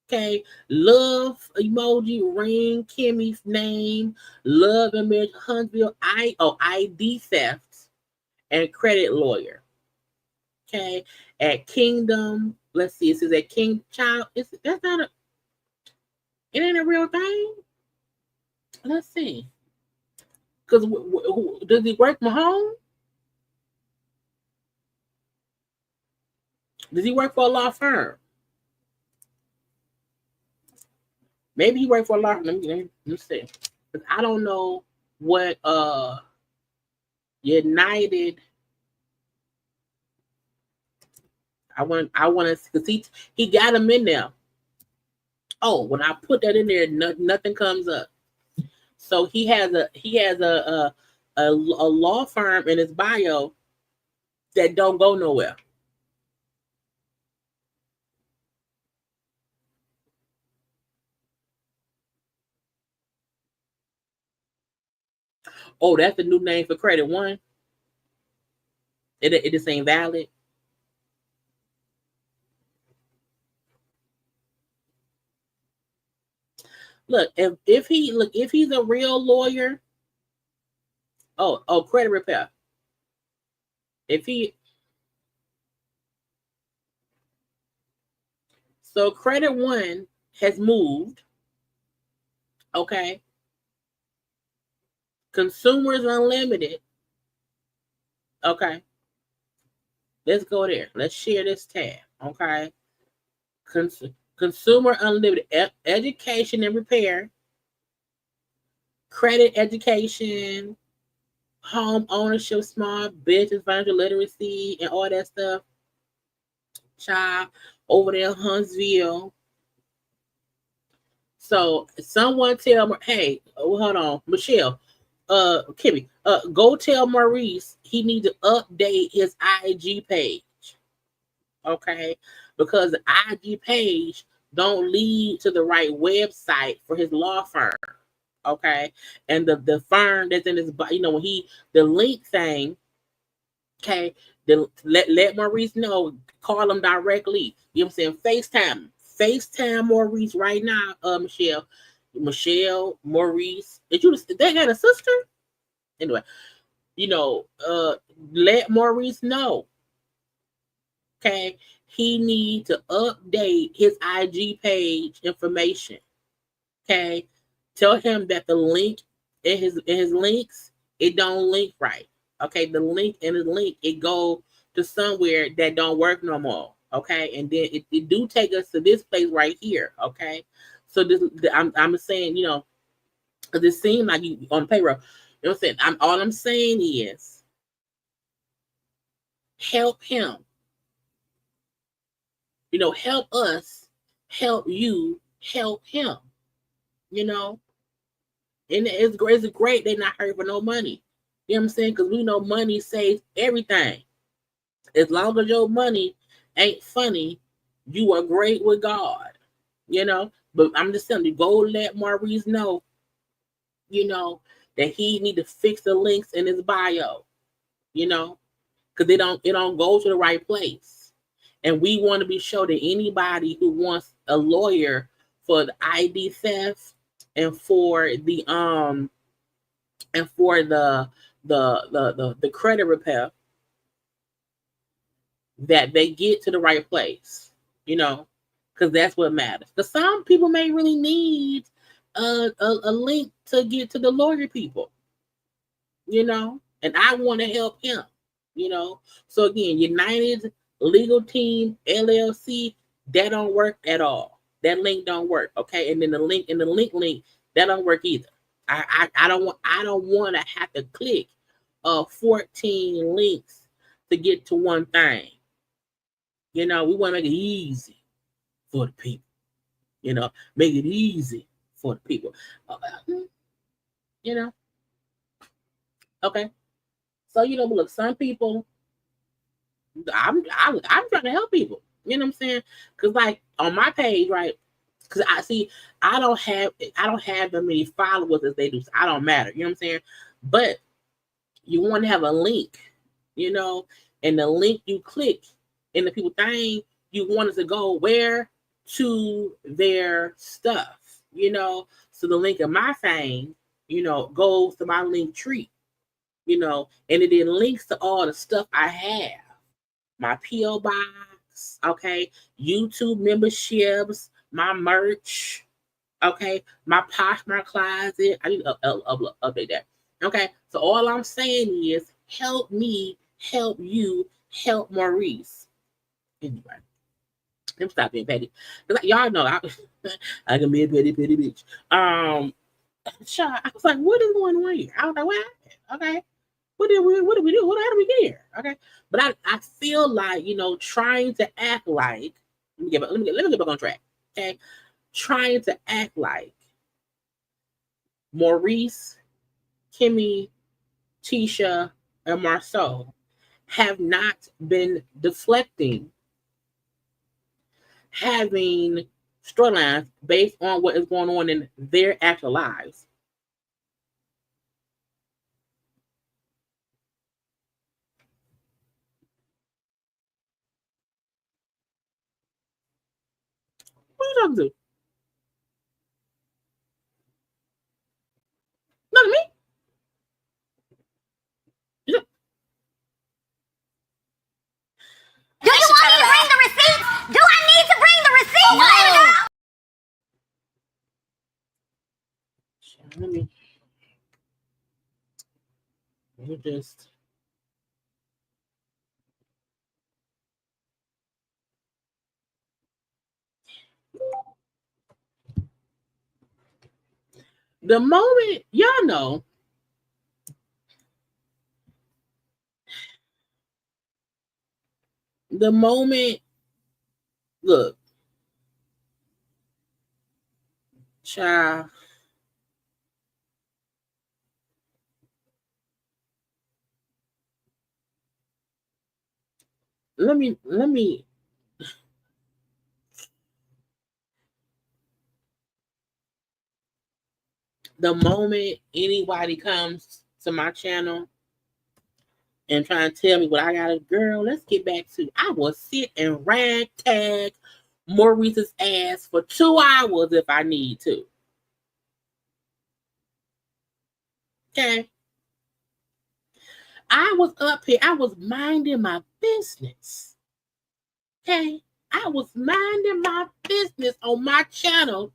Okay, love emoji, ring Kimmy's name, love image, Huntsville, ID theft, and credit lawyer. Okay, at Kingdom, let's see, it says at King Child. That's not a, it ain't a real thing. Let's see, because does he work from home? Does he work for a law firm? Maybe he worked for a law firm. Let me see. Because I don't know what United. I want to, because he got him in there. Oh, when I put that in there, nothing comes up. So he has a law firm in his bio that don't go nowhere. Oh, that's the new name for Credit One. It just ain't valid. Look, if he's a real lawyer. Oh, credit repair. So Credit One has moved. Okay. Consumers Unlimited. Okay. Let's go there. Let's share this tab. Okay. Consumer Unlimited. Education and repair. Credit education. Home ownership, small business, financial literacy, and all that stuff. Child over there in Huntsville. So someone tell me, hey, hold on, Michelle, Kimmy, go tell Maurice he needs to update his IG page. Okay, because the IG page don't lead to the right website for his law firm. Okay, and the firm that's in his, when the link thing. Okay, let Maurice know. Call him directly. You know what I'm saying? FaceTime Maurice right now. Michelle, Maurice. They got a sister? Anyway, let Maurice know. Okay, he need to update his IG page information. Okay, tell him that the link in his links, it don't link right. Okay, the link in his link, it go to somewhere that don't work no more. Okay, and then it do take us to this place right here. Okay, so this I'm saying, because it seemed like you on the payroll. You know what I'm saying? All I'm saying is help him. Help us, help you, help him. And it's great they're not hurting for no money. You know what I'm saying? Because we know money saves everything. As long as your money ain't funny, you are great with God. But I'm just telling you, go let Maurice know, that he need to fix the links in his bio, because it don't go to the right place. And we want to be sure that anybody who wants a lawyer for the ID theft and for the the credit repair, that they get to the right place, because that's what matters. Because some people may really need a link to get to the lawyer people, and I want to help him, So again, United Legal Team LLC, that don't work at all. That link don't work, okay? And then the link in the link that don't work either. I don't want to have to click 14 links to get to one thing. We want to make it easy for the people. Make it easy for the people. Okay. So look, some people, I'm trying to help people. You know what I'm saying? Because like on my page, right? Because I don't have that many followers as they do. So I don't matter. You know what I'm saying? But you want to have a link, and the link you click in the people thing, you want it to go where? To their stuff, So the link in my thing, goes to my link tree, and it then links to all the stuff I have. My P.O. box, okay, YouTube memberships, my merch, okay, my Poshmark closet. I need to update that. Okay, so all I'm saying is help me, help you, help Maurice. Anyway, let me stop being petty. Y'all know I can be a petty bitch. I was like, what is going on here? I was like, what happened? Okay. What did we do? How did we get here? Okay. But I feel like, trying to act like, let me get back on track. Okay. Trying to act like Maurice, Kimmy, Tisha, and Marceau have not been deflecting, having storylines based on what is going on in their actual lives. What are you talking to? Not me. Do you want me to bring the receipts? Do I need to bring the receipts? No. Let me just. The moment, y'all know, the moment, look, child, let me, the moment anybody comes to my channel and trying to tell me what I got to, girl, let's get back to, I will sit and ragtag Maurice's ass for 2 hours if I need to. Okay. I was up here, I was minding my business. Okay. I was minding my business on my channel,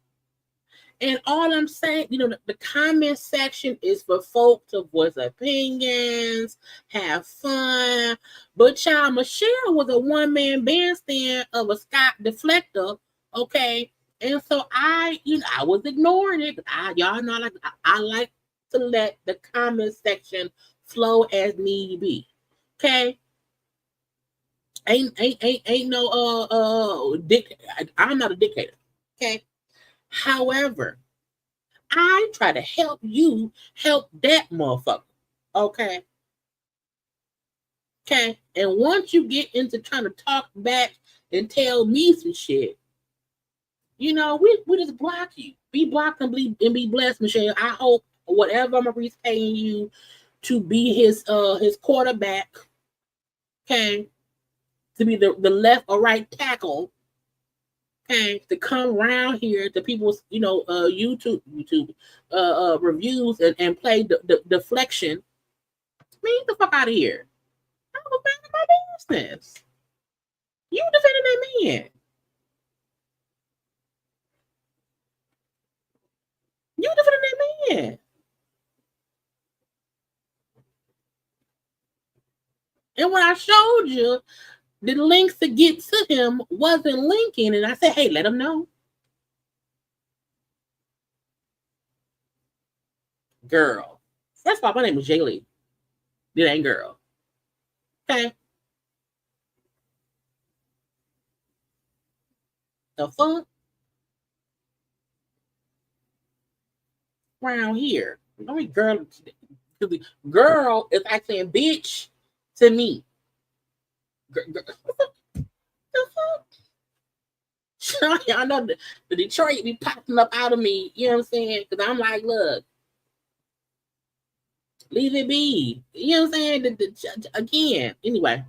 And all I'm saying, the comment section is for folks to voice opinions, have fun. But child, Michelle was a one-man bandstand of a Scott deflector, okay? And so I was ignoring it. Y'all know I like to let the comment section flow as need be. Okay? Ain't no I'm not a dictator. Okay? However, I try to help you help that motherfucker. Okay. Okay. And once you get into trying to talk back and tell me some shit, we just block you. Be blocked and be blessed, Michelle. I hope whatever Maurice paying you to be his quarterback, okay, to be the left or right tackle, okay, to come around here to people's YouTube reviews and play the deflection. Get the fuck out of here. I was minding my business. You defending that man. You defending that man. And when I showed you the links to get to him wasn't linking, and I said, hey, let him know. Girl. First of all, my name is Jaylee. It ain't girl. Okay. The fuck? Around here. I mean, girl is actually a bitch to me. The fuck? Y'all know the Detroit be popping up out of me. You know what I'm saying? Because I'm like, look, leave it be. You know what I'm saying? Again, anyway.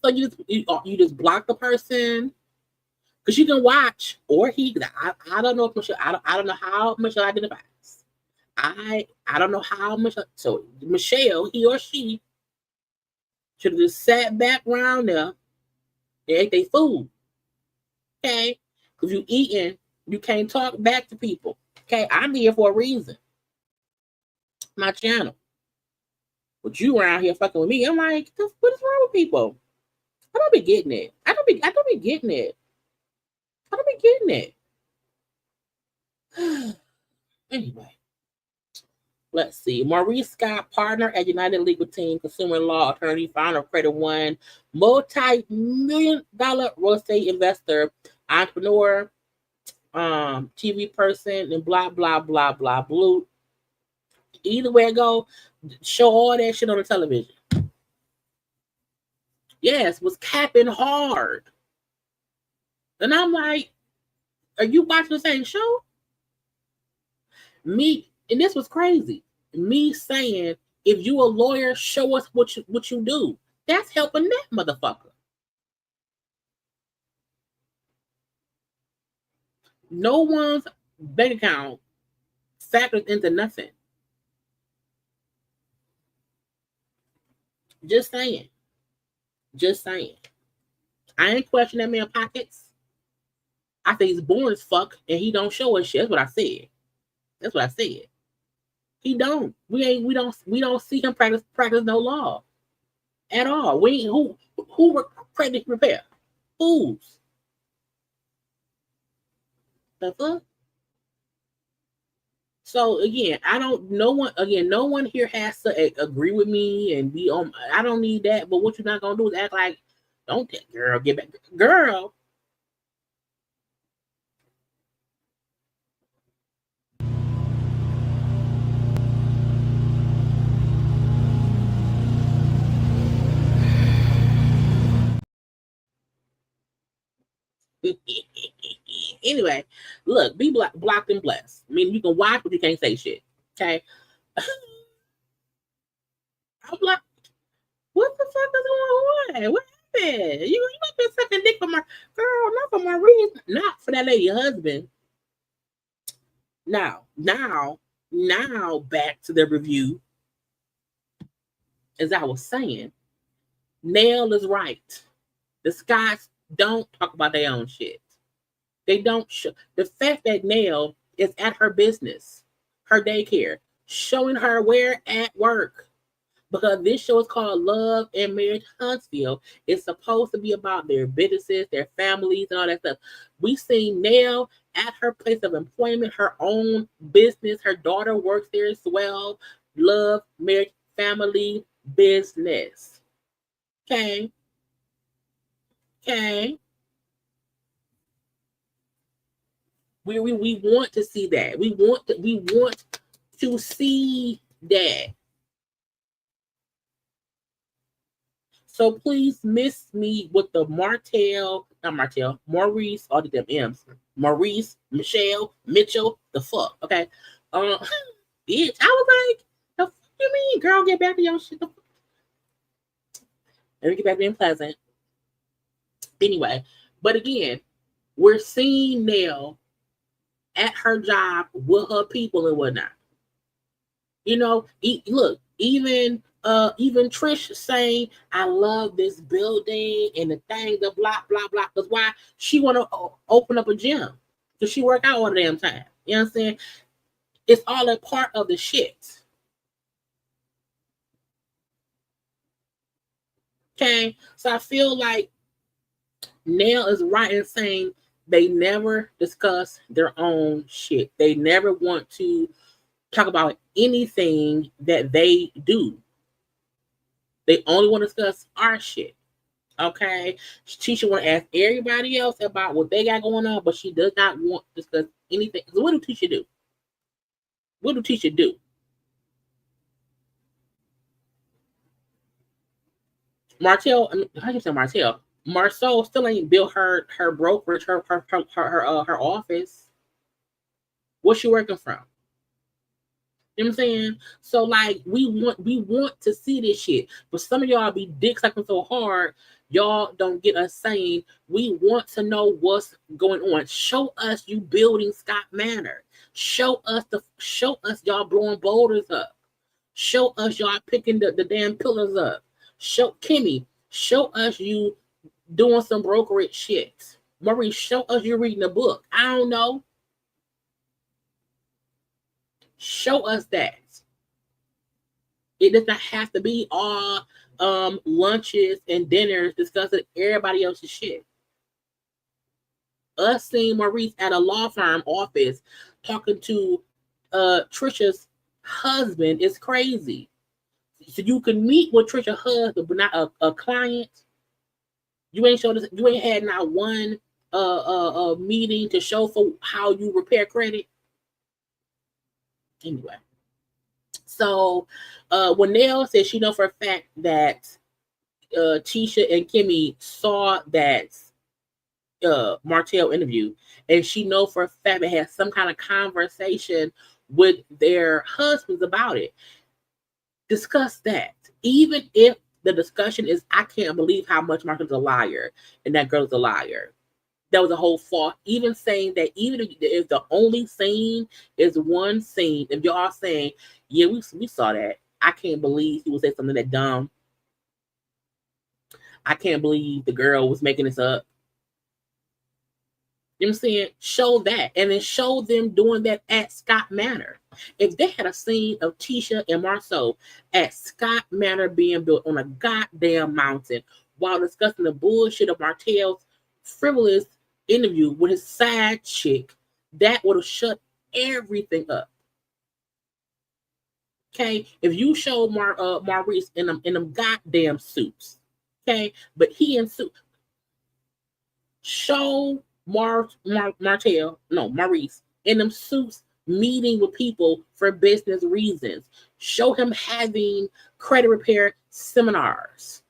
So you just block the person because you can watch, or I don't know if Michelle. I don't know how Michelle identifies. I don't know how Michelle. So Michelle, he or she, should have just sat back around there and ate their food. Okay, because you eating, you can't talk back to people. Okay, I'm here for a reason. My channel. But you around here fucking with me. I'm like, what is wrong with people? I don't be getting it. I don't be getting it. I don't be getting it. Anyway, let's see. Maurice Scott, partner at United Legal Team, consumer law attorney, founder of Credit One, multi-million-dollar real estate investor, entrepreneur, TV person, and blah, blah, blah, blah, blue. Either way it go, show all that shit on the television. Yes, was capping hard. And I'm like, are you watching the same show? Me, and this was crazy. Me saying, if you a lawyer, show us what you do. That's helping that motherfucker. No one's bank account factors into nothing. Just saying. Just saying. I ain't questioning that man's pockets. I think he's born as fuck and he don't show us shit. That's what I said. That's what I said. He don't. We don't see him practice no law at all. Who credit repair? Fools. The fuck? So again, no one here has to agree with me and be on. I don't need that. But what you're not gonna do is act like, don't girl get back, girl. Anyway, look, be blocked and blessed. I mean, you can watch, but you can't say shit. Okay. I'm like, what the fuck is going on? What happened? You ain't been sucking dick for my girl, not for Maurice, not for that lady husband. Now, back to the review. As I was saying, Nail is right. The Scots don't talk about their own shit. They don't show the fact that Nell is at her business, her daycare, showing her where at work. Because this show is called Love and Marriage Huntsville. It's supposed to be about their businesses, their families, and all that stuff. We seen Nell at her place of employment, her own business. Her daughter works there as well. Love, marriage, family, business. Okay. Okay. We want to see that. We want to see that. So please miss me with the Maurice, all the damn M's. Maurice, Michelle, Mitchell, the fuck. Okay. Bitch, I was like, the fuck you mean, girl, get back to your shit. Let me get back to being pleasant. Anyway, but again, we're seeing Nell at her job with her people and whatnot. You know, look, even Trisha saying, I love this building and the thing, the blah, blah, blah. Because why? She want to open up a gym. Because she work out all the damn time. You know what I'm saying? It's all a part of the shit. Okay? So I feel like Nell is right in saying they never discuss their own shit. They never want to talk about anything that they do. They only want to discuss our shit. Okay? Tisha want to ask everybody else about what they got going on, but she does not want to discuss anything. So what do Tisha do? What do Tisha do? Martell, how do you say Martell? Marceau still ain't built her brokerage, her office. What's she working from? You know what I'm saying? So like we want to see this shit. But some of y'all be dick sucking so hard, y'all don't get us saying we want to know what's going on. Show us you building Scott Manor. Show us y'all blowing boulders up. Show us y'all picking the damn pillars up. Show us you doing some brokerage shit. Maurice, show us you reading a book. I don't know. Show us that. It does not have to be all lunches and dinners discussing everybody else's shit. Us seeing Maurice at a law firm office talking to Trisha's husband is crazy. So you can meet with Trisha's husband, but not a client. You ain't showed us. You ain't had not one meeting to show for how you repair credit. Anyway, so when Nell says she know for a fact that Tisha and Kimmy saw that Martell interview, and she know for a fact they had some kind of conversation with their husbands about it. Discuss that. Even if the discussion is, I can't believe how much Martell's a liar and that girl's a liar. That was a whole fault. Even saying that, even if the only scene is one scene, if y'all saying, yeah, we saw that. I can't believe he would say something that dumb. I can't believe the girl was making this up. You know what I'm saying? Show that. And then show them doing that at Scott Manor. If they had a scene of Tisha and Marceau at Scott Manor being built on a goddamn mountain while discussing the bullshit of Martell's frivolous interview with his side chick, that would have shut everything up. Okay? If you show Maurice in them goddamn suits, okay? But he in suit. Show Maurice in them suits meeting with people for business reasons. Show him having credit repair seminars.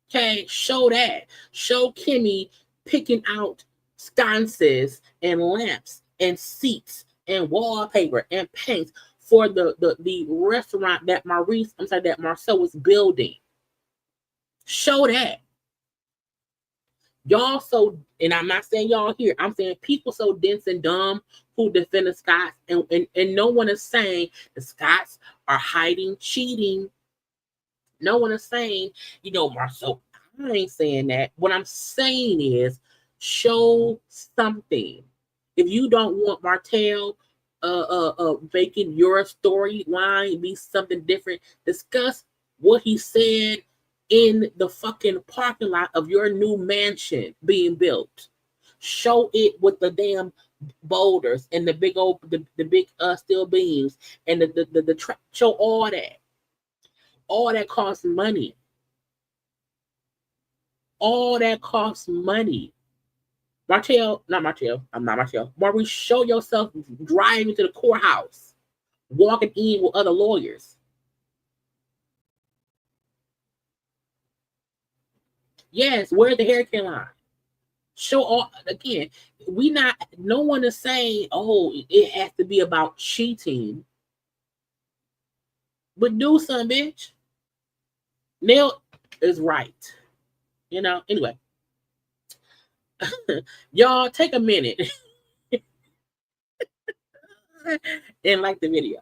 Okay, show that. Show Kimmy picking out sconces and lamps and seats and wallpaper and paints for the restaurant that Marceau was building. Show that. Y'all so, and I'm not saying y'all here, I'm saying people so dense and dumb who defend the Scots, and no one is saying the Scots are hiding, cheating. No one is saying, Marceau, I ain't saying that. What I'm saying is Show something. If you don't want Martell making your storyline be something different, discuss what he said in the fucking parking lot of your new mansion being built. Show it with the damn boulders and the big old the big steel beams and the show all that. All that costs money. All that costs money. Martell, not Martell, I'm not Martell. Maurice, show yourself driving to the courthouse, walking in with other lawyers. Yes, where's the haircut line? Show all again. No one is saying, oh, it has to be about cheating. But do something, bitch. Neil is right. You know, anyway. Y'all take a minute and like the video.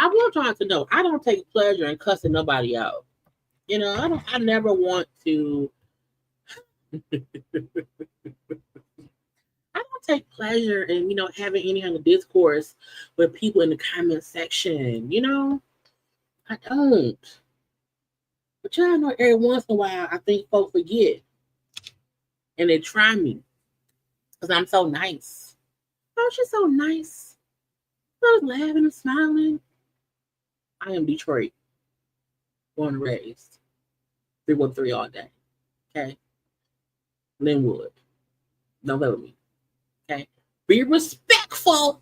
I want y'all to know I don't take pleasure in cussing nobody out. You know, I never want to I don't take pleasure in, having any kind of discourse with people in the comment section, I don't. But y'all know every once in a while I think folks forget. And they try me. Because I'm so nice. Oh, she's so nice. I was laughing and smiling. I am Detroit. Born and raised. 313 all day. Okay? Linwood. Don't let me. Okay? Be respectful.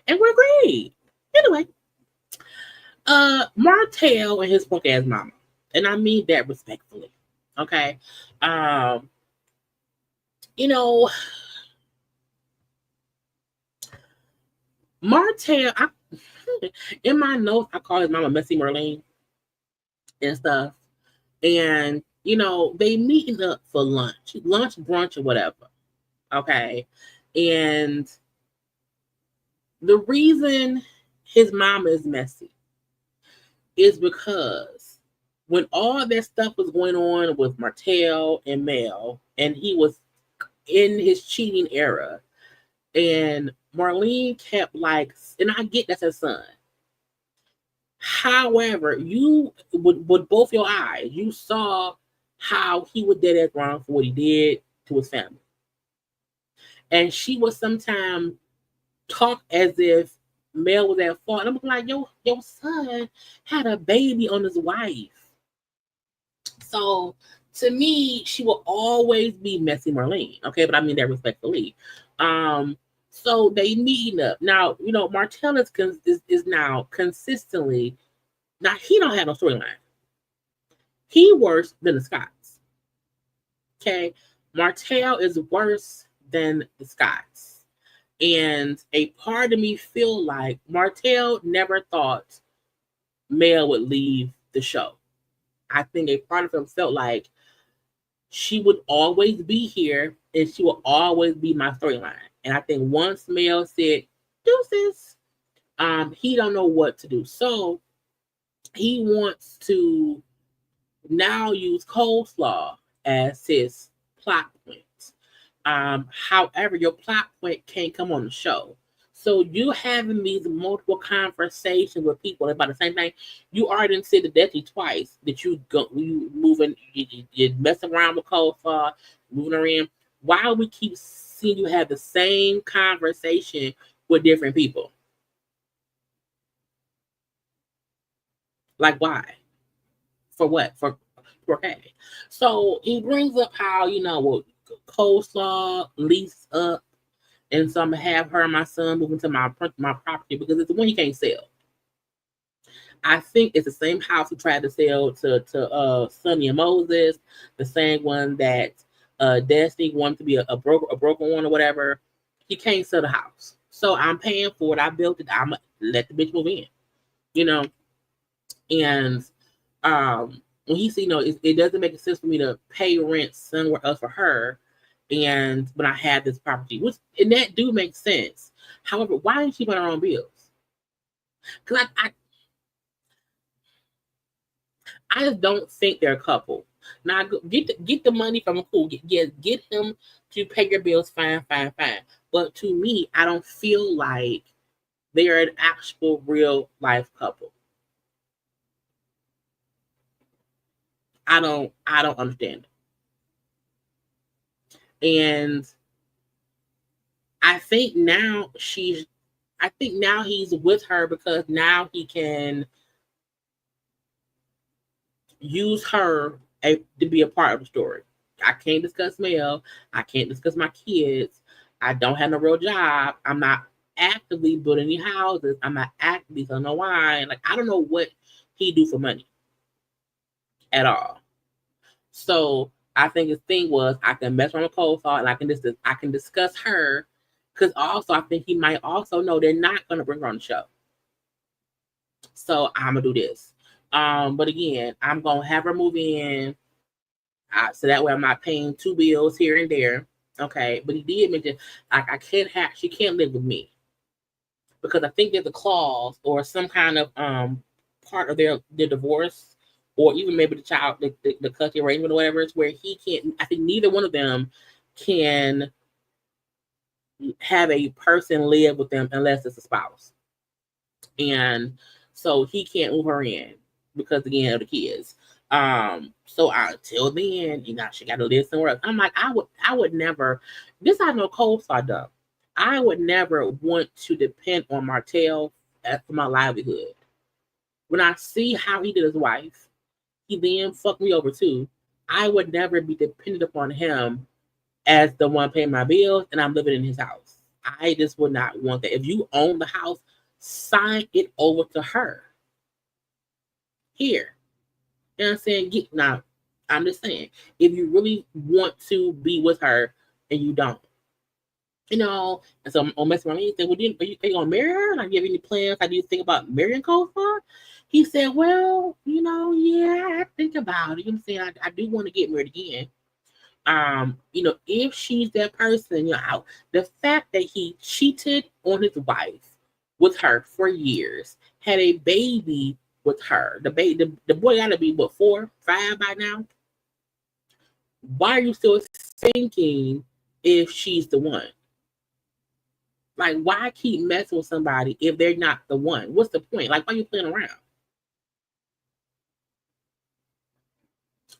And we're great. Anyway. Martell and his punk ass mama. And I mean that respectfully. Okay? Martell, in my notes, I call his mama Messy Marlene and stuff. And, they meeting up for lunch, brunch, or whatever. Okay. And the reason his mama is messy is because when all that stuff was going on with Martell and Mel, and he was in his cheating era, and Marlene kept and I get that's her son. However, you with both your eyes, you saw how he was dead ass wrong for what he did to his family. And she would sometimes talk as if Mel was at fault. And I'm like, your son had a baby on his wife. So to me, she will always be Messy Marlene. Okay, but I mean that respectfully. So they meeting up. Now, Martell is now consistently, now he don't have no storyline. He worse than the Scots. Okay. Martell is worse than the Scots. And a part of me feel like Martell never thought Mel would leave the show. I think a part of him felt like she would always be here and she will always be my storyline. And I think once Mel said, deuces, he don't know what to do. So he wants to now use coleslaw as his plot point. However, your plot point can't come on the show. So you having these multiple conversations with people about the same thing. You already said the Deadbeat twice that you moving, you messing around with coleslaw, moving around. Why we keep seeing you have the same conversation with different people? Like why? For what? For okay. So he brings up how coleslaw lease up. And so I'm gonna have her and my son move into my property because it's the one he can't sell. I think it's the same house he tried to sell to Sonny and Moses, the same one that Destiny wanted to be a broken one or whatever. He can't sell the house, so I'm paying for it. I built it. I'm gonna let the bitch move in, you know. And when he said, it doesn't make sense for me to pay rent somewhere else for her. And when I had this property, and that do make sense. However, why didn't she pay her own bills? Because I just don't think they're a couple. Now get the money from him, cool. Get him to pay your bills, fine. But to me, I don't feel like they're an actual real life couple. I don't understand it. And I think now he's with her because now he can use her to be a part of the story. I can't discuss Mel. I can't discuss my kids. I don't have no real job. I'm not actively building any houses. I'm not actively selling no wine. Like, I don't know what he do for money at all. So I think his thing was I can mess around with coleslaw and I can discuss her. Because also, I think he might also know they're not going to bring her on the show. So I'm going to do this. But again, I'm going to have her move in. So that way I'm not paying 2 bills here and there. Okay. But he did mention, she can't live with me. Because I think there's a clause or some kind of part of their divorce, or even maybe the child, the custody arrangement or whatever, it's where he can't, I think neither one of them can have a person live with them unless it's a spouse. And so he can't move her in because again of the kids. So until then, she got to live somewhere else. I'm like, I would never, this I know coleslaw done. I would never want to depend on Martell for my livelihood. When I see how he did his wife, he then fucked me over too. I would never be dependent upon him as the one paying my bills and I'm living in his house. I just would not want that. If you own the house, sign it over to her. Here. You know what I'm saying? I'm just saying, if you really want to be with her and you don't. And so on Messing Around, he said, well, are you going to marry her? Like, do you have any plans? How do you think about marrying coleslaw? He said, well, yeah, I think about it. You know what I'm saying? I do want to get married again. If she's that person, the fact that he cheated on his wife with her for years, had a baby with her, the boy gotta be 4, 5 by now. Why are you still thinking if she's the one? Like, why keep messing with somebody if they're not the one? What's the point? Like, why are you playing around?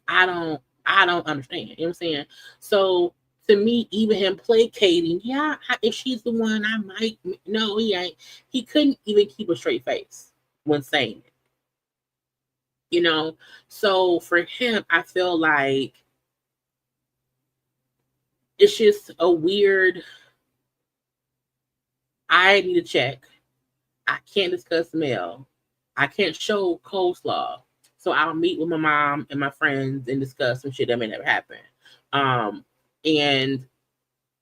I don't understand. You know what I'm saying? So to me, even him placating, if she's the one, I might. No, he ain't. He couldn't even keep a straight face when saying it. So for him, I feel like it's just a weird. I need to check. I can't discuss Mel. I can't show coleslaw. So I'll meet with my mom and my friends and discuss some shit that may never happen. And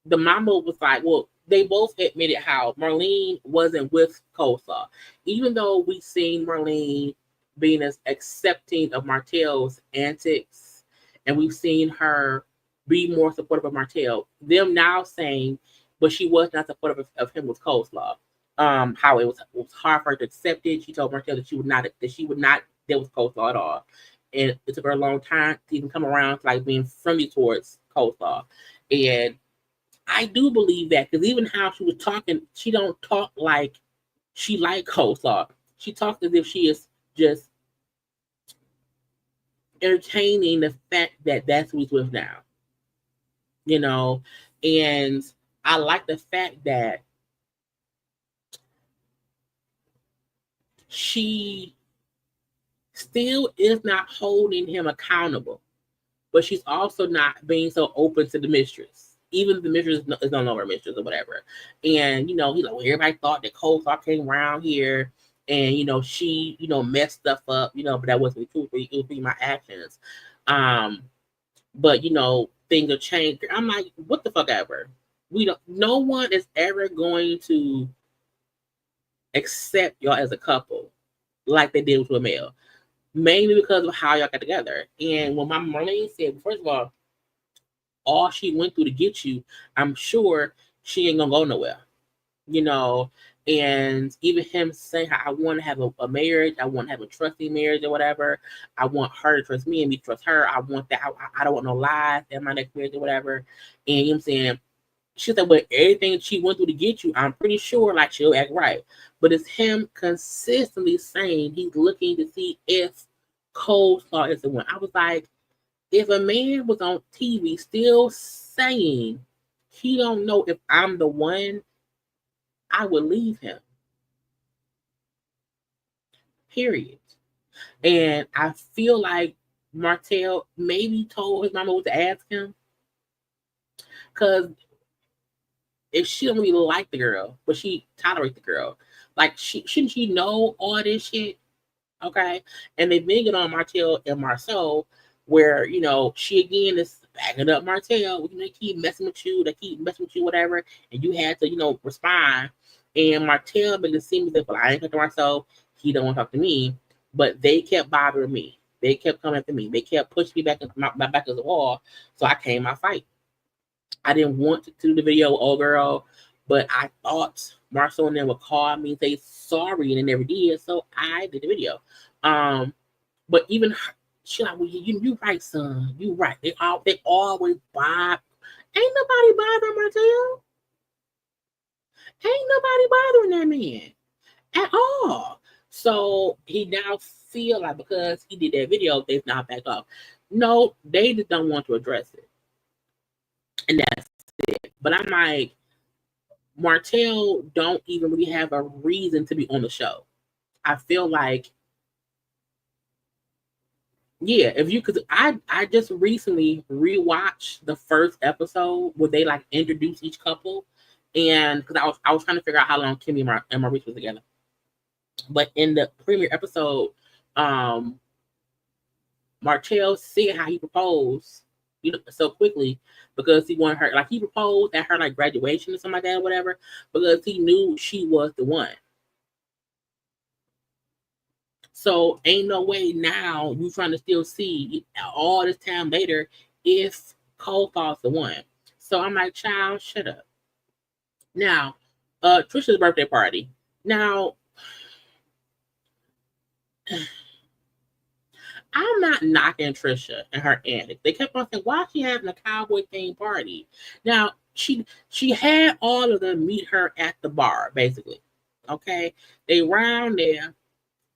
the mama was like, well, they both admitted how Marlene wasn't with coleslaw. Even though we've seen Marlene being as accepting of Martell's antics, and we've seen her be more supportive of Martell, them now saying, but she was not supportive of him with coleslaw. How it was hard for her to accept it. She told Martell that she would not deal with coleslaw at all. And it took her a long time to even come around to like being friendly towards coleslaw. And I do believe that, because even how she was talking, she don't talk like she like coleslaw. She talks as if she is just entertaining the fact that that's who he's with now. You know, and I like the fact that she still is not holding him accountable, but she's also not being so open to the mistress. Even if the mistress is no longer mistress or whatever. And, you know, he's like, well, everybody thought that coleslaw came around here and, you know, she, you know, messed stuff up, you know, but that wasn't true. It would be my actions. But, you know, things have changed. I'm like, what the fuck ever? No one is ever going to accept y'all as a couple like they did with a male. Mainly because of how y'all got together. And when my Marlene said, first of all she went through to get you, I'm sure she ain't gonna go nowhere. You know, and even him saying how I want to have a marriage, I want to have a trusting marriage or whatever. I want her to trust me and me to trust her. I want that. I don't want no lies in my next marriage or whatever. And you know what I'm saying? She said, well, everything she went through to get you, I'm pretty sure like she'll act right. But it's him consistently saying he's looking to see if coleslaw is the one. I was like, if a man was on TV still saying he don't know if I'm the one, I would leave him. Period. And I feel like Martell maybe told his mama what to ask him. Because if she don't really like the girl, but she tolerates the girl, like shouldn't she know all this shit? Okay. And they've been getting on Martell and Marceau, where, you know, she again is backing up Martell. You know, they keep messing with you, whatever, and you had to, you know, respond. And Martell made it seem as if, well, I ain't talking to Marceau, he don't want to talk to me. But they kept bothering me. They kept coming after me. They kept pushing me back into my back of the wall. So I came out fight. I didn't want to do the video, oh girl, but I thought Marceau and them would call me and say sorry, and they never did. So I did the video. But even her, she like, well, you right, son. You right. They always bother. Ain't nobody bothering Martell. Ain't nobody bothering that man at all. So he now feel like because he did that video, they've not backed off. No, they just don't want to address it. And that's it. But I'm like, Martell don't even really have a reason to be on the show. I feel like, yeah, if you, because I just recently rewatched the first episode where they like introduce each couple, and because I was trying to figure out how long Kimmy and Maurice was together. But in the premiere episode, Martell said how he proposed, you know, so quickly because he wanted her, like he proposed at her like graduation or something like that or whatever, because he knew she was the one. So ain't no way now you trying to still see all this time later if coleslaw's the one. So I'm like, child, shut up. Now, Trisha's birthday party. Now, I'm not knocking Trisha and her antics. They kept on saying, why is she having a cowboy themed party? Now, she had all of them meet her at the bar, basically. Okay? They round there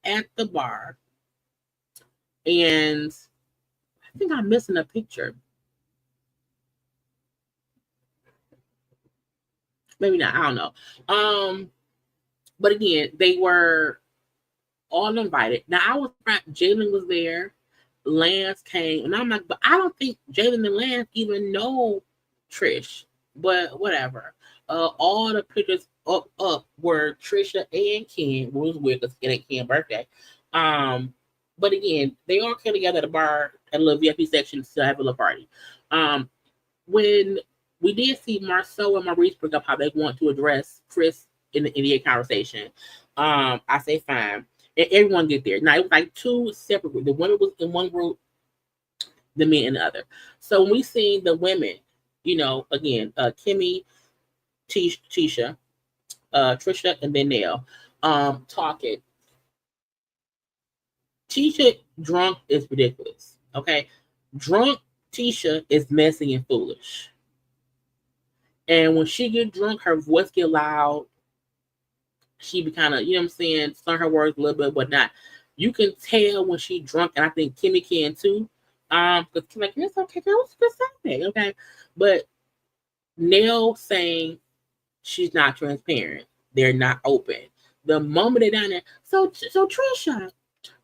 at the bar. And I think I'm missing a picture. Maybe not. I don't know. But again, they were all invited. Now I was Jalen was there, Lance came, and I'm like, but I don't think Jalen and Lance even know Trish. But whatever. All the pictures up were Trisha and Ken, who was weird because it ain't Ken's birthday. But again, they all came together at a bar at a little VIP section to have a little party. When we did see Marceau and Maurice bring up how they want to address Chris in the NDA conversation, I say fine. And everyone get there. Now it was like two separate groups. The women was in one group, the men in the other. So when we seen the women, you know, again, Kimmy, Tisha, Trisha, and then Nell, talking. Tisha drunk is ridiculous. Okay, drunk Tisha is messy and foolish. And when she get drunk, her voice get loud. She be kind of, you know what I'm saying, slur her words a little bit, but not. You can tell when she drunk, and I think Kimmy can too. Because Kimmy like, it's okay, that was just something, okay. But Nell saying she's not transparent. They're not open. The moment they're down there, so Trisha,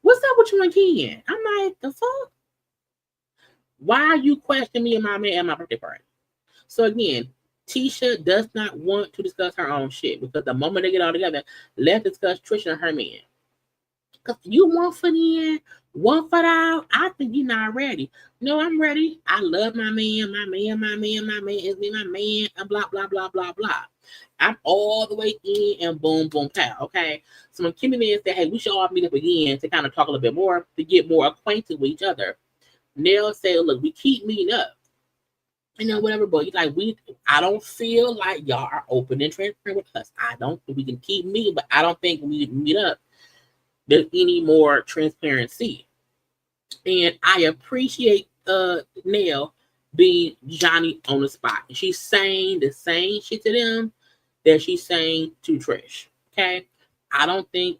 what's up with you and Ken? I'm like, the fuck? Why are you questioning me and my man at my birthday party? So again, Tisha does not want to discuss her own shit because the moment they get all together, let's discuss Trisha and her man. Because you one foot in, one foot out. I think you're not ready. No, I'm ready. I love my man, my man, my man, my man is me, my man, and blah, blah, blah, blah, blah. I'm all the way in and boom, boom, pow. Okay. So when Kimmy Man said, hey, we should all meet up again to kind of talk a little bit more, to get more acquainted with each other, Nell said, look, we keep meeting up. You know, whatever, but like I don't feel like y'all are open and transparent with us. I don't think we can keep meeting, but I don't think we meet up. There's any more transparency. And I appreciate Nell being Johnny on the spot. She's saying the same shit to them that she's saying to Trish. Okay. I don't think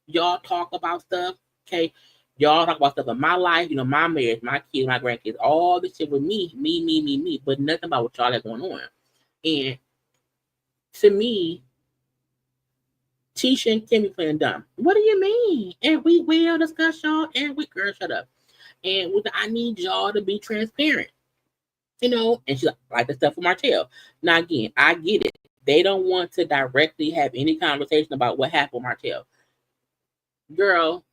y'all talk about stuff. Okay. Y'all talk about stuff in my life, you know, my marriage, my kids, my grandkids, all this shit with me, but nothing about what y'all got going on. And to me, Tisha and Kimmy playing dumb. What do you mean? And we will discuss y'all, and we, girl, shut up. And I need y'all to be transparent, you know. And she like the stuff with Martell. Now again, I get it. They don't want to directly have any conversation about what happened with Martell. Girl,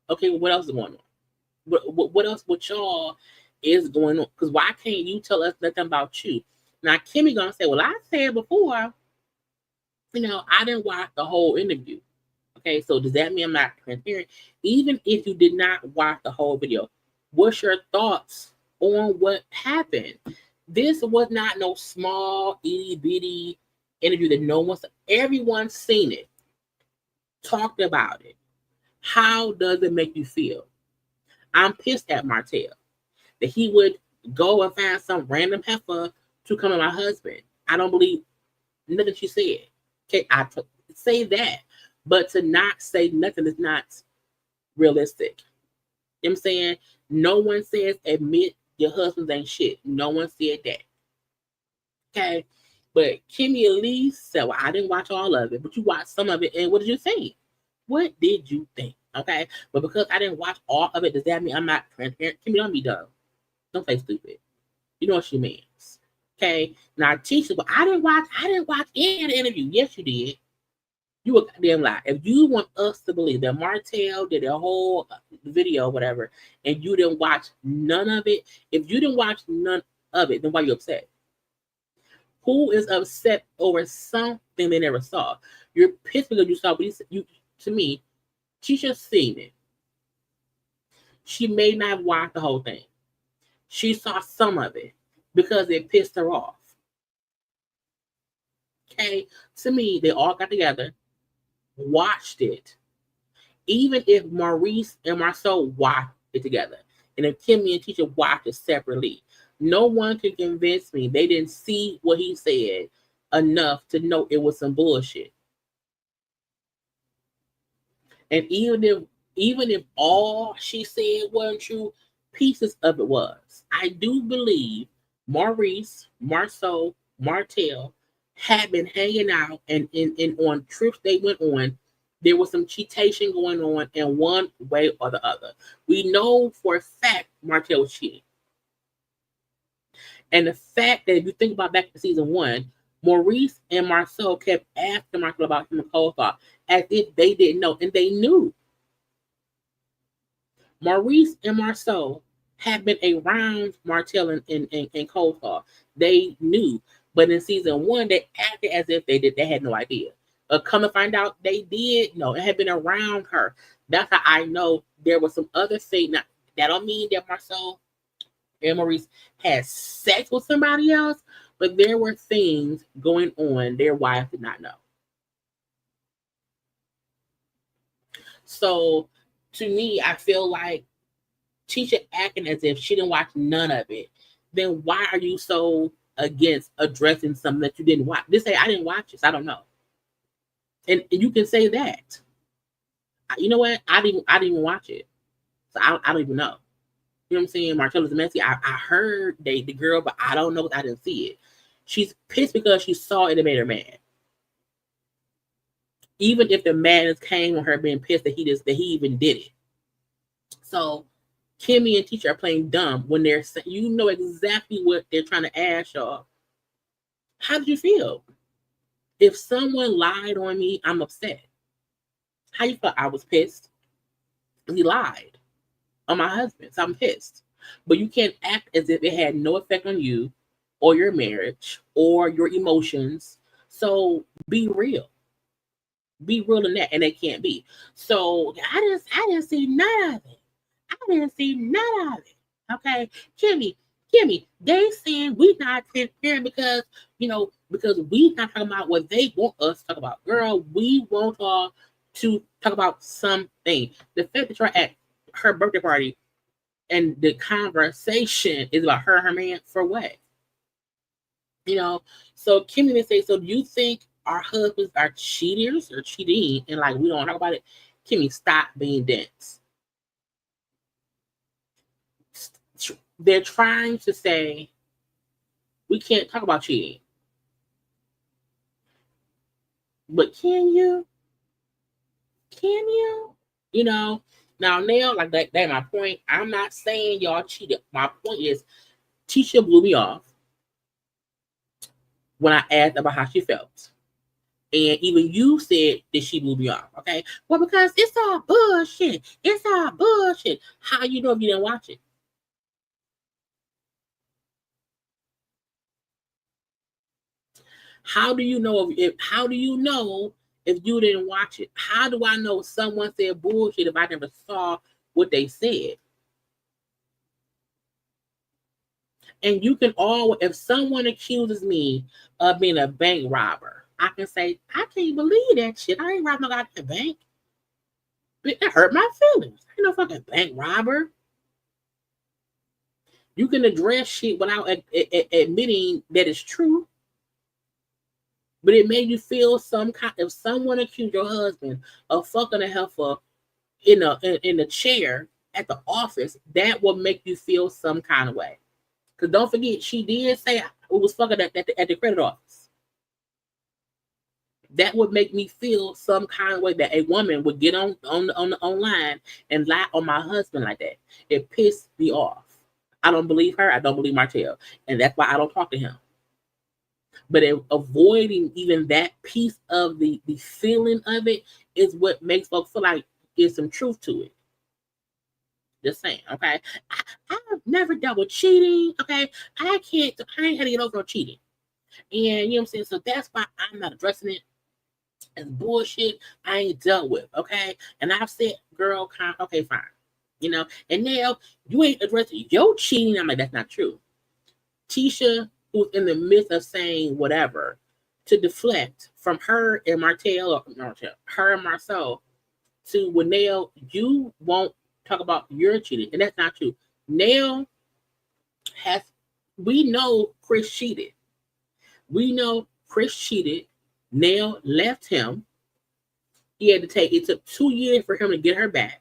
okay, what else is going on? What else with y'all is going on? Because why can't you tell us nothing about you? Now, Kimmy gonna say, well, I said before, you know, I didn't watch the whole interview. Okay, so does that mean I'm not transparent? Even if you did not watch the whole video, what's your thoughts on what happened? This was not no small, itty bitty interview that no one's, everyone's seen it, talked about it. How does it make you feel? I'm pissed at Martell that he would go and find some random heifer to come to my husband. I don't believe nothing she said. Okay, say that, but to not say nothing is not realistic. You know what I'm saying? No one says admit your husband ain't shit. No one said that. Okay, but Kimmy at least said, well, I didn't watch all of it, but you watched some of it, and what did you think? What did you think? Okay, but because I didn't watch all of it, does that mean I'm not transparent? Kimmy, don't be dumb. Don't play stupid. You know what she means. Okay, now Tisha, but I didn't watch any of the interview. Yes, you did. You a goddamn lie. If you want us to believe that Martell did a whole video, whatever, and you didn't watch none of it, if you didn't watch none of it, then why are you upset? Who is upset over something they never saw? You're pissed because you saw, but you to me, Tisha's seen it. She may not watch the whole thing. She saw some of it because it pissed her off. Okay, to me, they all got together, watched it. Even if Maurice and Marcel watched it together, and if Kimmy and Tisha watched it separately, no one can convince me they didn't see what he said enough to know it was some bullshit. And even if all she said wasn't true, pieces of it was. I do believe Maurice, Marceau, Martell had been hanging out and on trips they went on, there was some cheatation going on in one way or the other. We know for a fact Martell was cheating. And the fact that if you think about back to season 1, Maurice and Marceau kept asking Martell about him and Coulthard as if they didn't know, and they knew. Maurice and Marceau had been around Martell and Coulthard. They knew, but in season 1, they acted as if they had no idea. Come to find out, they did know. It had been around her. That's how I know there was some other thing. Now, that don't mean that Marceau and Maurice had sex with somebody else, but there were things going on their wives did not know. So, to me, I feel like Tisha acting as if she didn't watch none of it. Then why are you so against addressing something that you didn't watch. Just say, I didn't watch this. I don't know. And you can say that. You know what? I didn't even watch it. So I don't even know. You know what I'm saying? Martell is messy. I heard the girl, but I don't know. I didn't see it. She's pissed because she saw it and made her mad. Even if the madness came on her being pissed that he even did it. So Kimmy and Tisha are playing dumb when they're, you know exactly what they're trying to ask y'all. How did you feel? If someone lied on me, I'm upset. How you felt? I was pissed. He lied on my husband, so I'm pissed. But you can't act as if it had no effect on you or your marriage or your emotions. So be real. Be real in that, and they can't be. So I didn't see none of it. I didn't see none of it. Okay, Kimmy, they saying we not transparent because because we not talking about what they want us to talk about. Girl, we want y'all to talk about something. The fact that you're at her birthday party and the conversation is about her and her man, for what? So Kimmy would say, so do you think our husbands are cheaters or cheating and like we don't talk about it? Kimmy, stop being dense. They're trying to say we can't talk about cheating. But can you? Now, like that my point. I'm not saying y'all cheated. My point is Tisha blew me off when I asked about how she felt. And even you said that she blew me off, okay? Well, because it's all bullshit. It's all bullshit. How you know if you didn't watch it? How do you know if you didn't watch it? How do I know someone said bullshit if I never saw what they said? And you can if someone accuses me of being a bank robber, I can say, I can't believe that shit. I ain't robbed no goddamn bank. It hurt my feelings. I ain't no fucking bank robber. You can address shit without admitting that it's true. But it made you feel some kind. If someone accused your husband of fucking a heifer in the chair at the office, that will make you feel some kind of way. Because don't forget, she did say it was fucking at the credit office. That would make me feel some kind of way that a woman would get on the online and lie on my husband like that. It pissed me off. I don't believe her. I don't believe Martell, and that's why I don't talk to him. But avoiding even that piece of the feeling of it is what makes folks feel like there's some truth to it. Just saying, okay? I've never dealt with cheating, okay? I ain't had to get over cheating. And you know what I'm saying? So that's why I'm not addressing it as bullshit I ain't dealt with, okay? And I've said, girl, okay, fine. And now you ain't addressing your cheating. I'm like, that's not true. Tisha, who's in the midst of saying whatever, to deflect from her and Martell, her and Marcel, to when Nail, you won't talk about your cheating. And that's not true. Nail we know Chris cheated. We know Chris cheated. Nail left him. It took 2 years for him to get her back.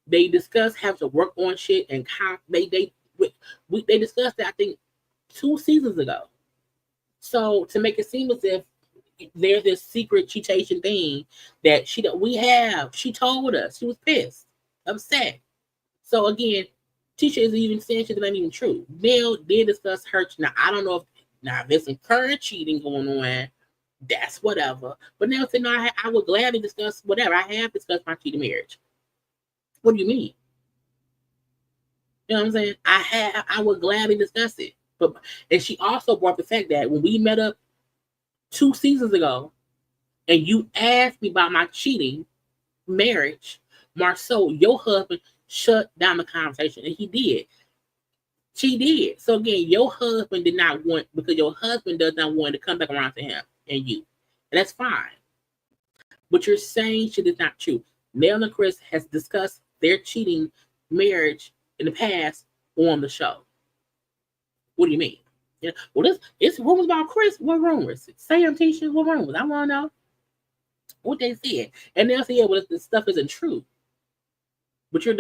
They discussed having to work on shit and they discussed that, I think, 2 seasons ago. So to make it seem as if there's this secret cheatation thing that she told us. She was pissed, upset. So again, Tisha is even saying shit that ain't even true. Nail did discuss her. Now I don't know if there's some current cheating going on. That's whatever. But Nail said, no, I would gladly discuss whatever. I have discussed my cheating marriage. What do you mean? You know what I'm saying? I would gladly discuss it. And she also brought the fact that when we met up 2 seasons ago, and you asked me about my cheating marriage, Marceau, your husband, shut down the conversation, and he did. She did. So again, your husband did not want, because your husband does not want to come back around to him and you. And that's fine. But you're saying shit is not true. Nail and Chris has discussed their cheating marriage in the past on the show. What do you mean? You know, well, it's rumors about Chris. What rumors? Say them, Tisha. What rumors? I want to know what they said. And they'll say, yeah, well, this stuff isn't true. But you're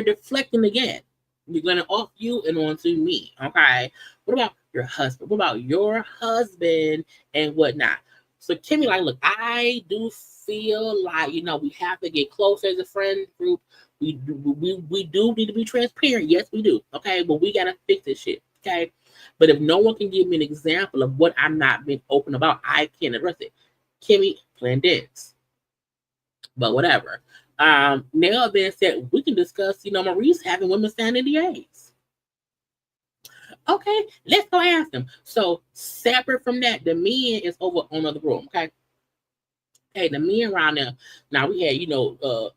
deflecting again. You're going to off you and onto me. Okay. What about your husband? What about your husband and whatnot? So Kimmy, like, look, I do feel like, you know, we have to get closer as a friend group. We do need to be transparent. Yes, we do. Okay. But we got to fix this shit. Okay. But if no one can give me an example of what I'm not being open about, I can't address it. Kimmy, playing dance. But whatever. Now then said we can discuss, you know, Maurice having women sign NDAs. Okay, let's go ask him. So separate from that, the men is over on the room. Okay. Hey, the men around there. Now we had, you know,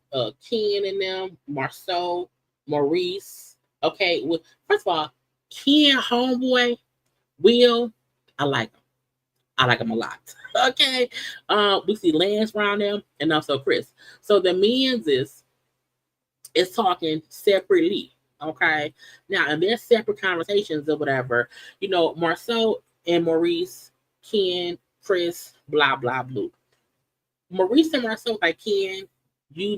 Ken and them, Marceau, Maurice. Okay, well, first of all, Ken, homeboy, Will, I like him. I like him a lot. Okay. We see Lance around them and also Chris. So the men's is talking separately. Okay. Now, in their separate conversations or whatever, you know, Marceau and Maurice, Ken, Chris, blah, blah, blah. Maurice and Marceau like, Ken,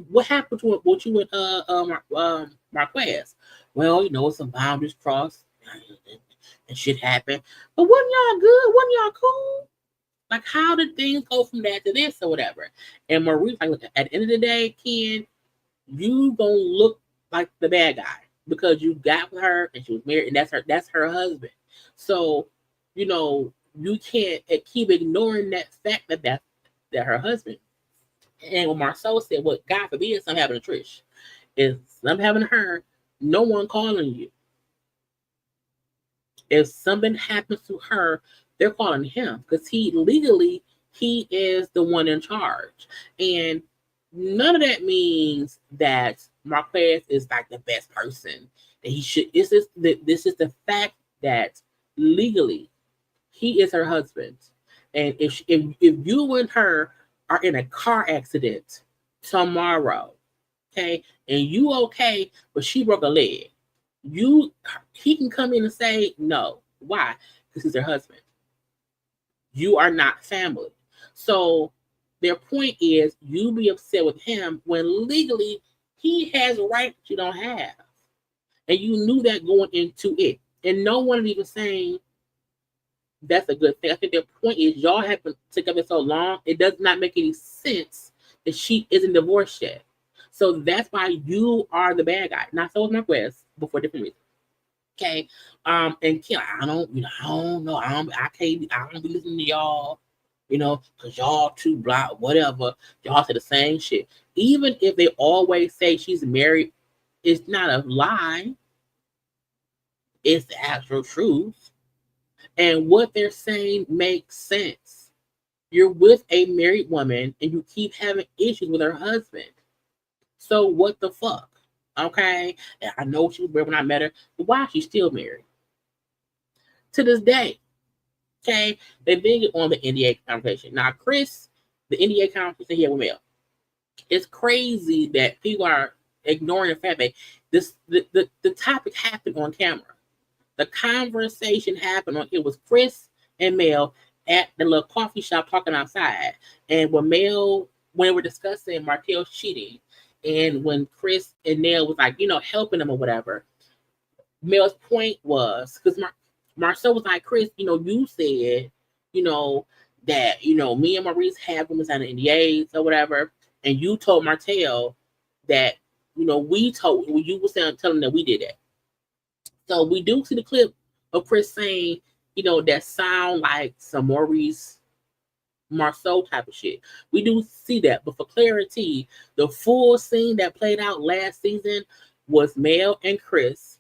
what happened to what you and Marquez? Well, you know, some boundaries crossed and shit happened. But wasn't y'all good? Wasn't y'all cool? Like, how did things go from that to this or whatever? And Maurice, like, at the end of the day, Ken, you gonna look like the bad guy because you got with her and she was married, and that's her husband. So, you know, you can't keep ignoring that fact that that's her husband. And when Marceau said, "What God forbid something happened to Trish, if something happened to her, no one calling you. If something happens to her, they're calling him because he is the one in charge." And none of that means that Marquez is like the best person that he should. This is the fact that legally he is her husband. And if you and her are in a car accident tomorrow, okay, and you okay, but she broke a leg, he can come in and say no. Why? Because he's her husband. You are not family. So their point is you be upset with him when legally he has rights you don't have. And you knew that going into it. And no one is even saying that's a good thing. I think their point is y'all have been together so long, it does not make any sense that she isn't divorced yet. So that's why you are the bad guy. Not so is Marquez, but for different reasons. Okay. And Kim, I don't know. I don't be listening to y'all, you know, because y'all too blah, whatever. Y'all say the same shit. Even if they always say she's married, it's not a lie. It's the actual truth. And what they're saying makes sense. You're with a married woman and you keep having issues with her husband. So what the fuck? Okay? And I know she was married when I met her, but why is she still married? To this day. Okay? They did get on the NDA conversation. Now, Chris, the NDA conversation here with Mel. It's crazy that people are ignoring the fact that the topic happened on camera. The conversation happened it was Chris and Mel at the little coffee shop talking outside. And when we're discussing Martell's cheating, and when Chris and Nell was like, you know, helping them or whatever, Mel's point was, because Marcel was like, Chris, you know, you said, you know, that, you know, me and Maurice have women signing NDAs or whatever, and you told Martell that, you know, you were telling that we did that. So we do see the clip of Chris saying, you know, that sound like some Maurice Marceau type of shit. We do see that, but for clarity, the full scene that played out last season was Mel and Chris.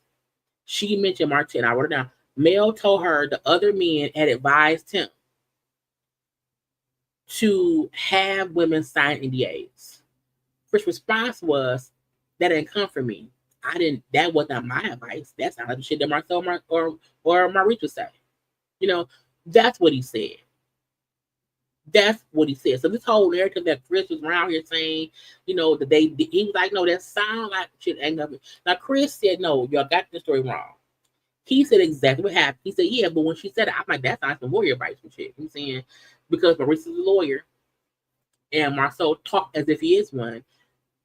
She mentioned Martell. I wrote it down. Mel told her the other men had advised him to have women sign NDAs. Chris' response was, "That didn't come from me. That wasn't my advice. That's not the shit that Marcel or Maurice would say." You know, that's what he said. That's what he said. So this whole narrative that Chris was around here saying, you know, that he was like, no, that sound like shit ain't nothing. Now Chris said, no, y'all got the story wrong. He said exactly what happened. He said, yeah, but when she said it, I'm like, that's not some lawyer advice and shit. I'm saying, because Maurice is a lawyer and Marcel talked as if he is one.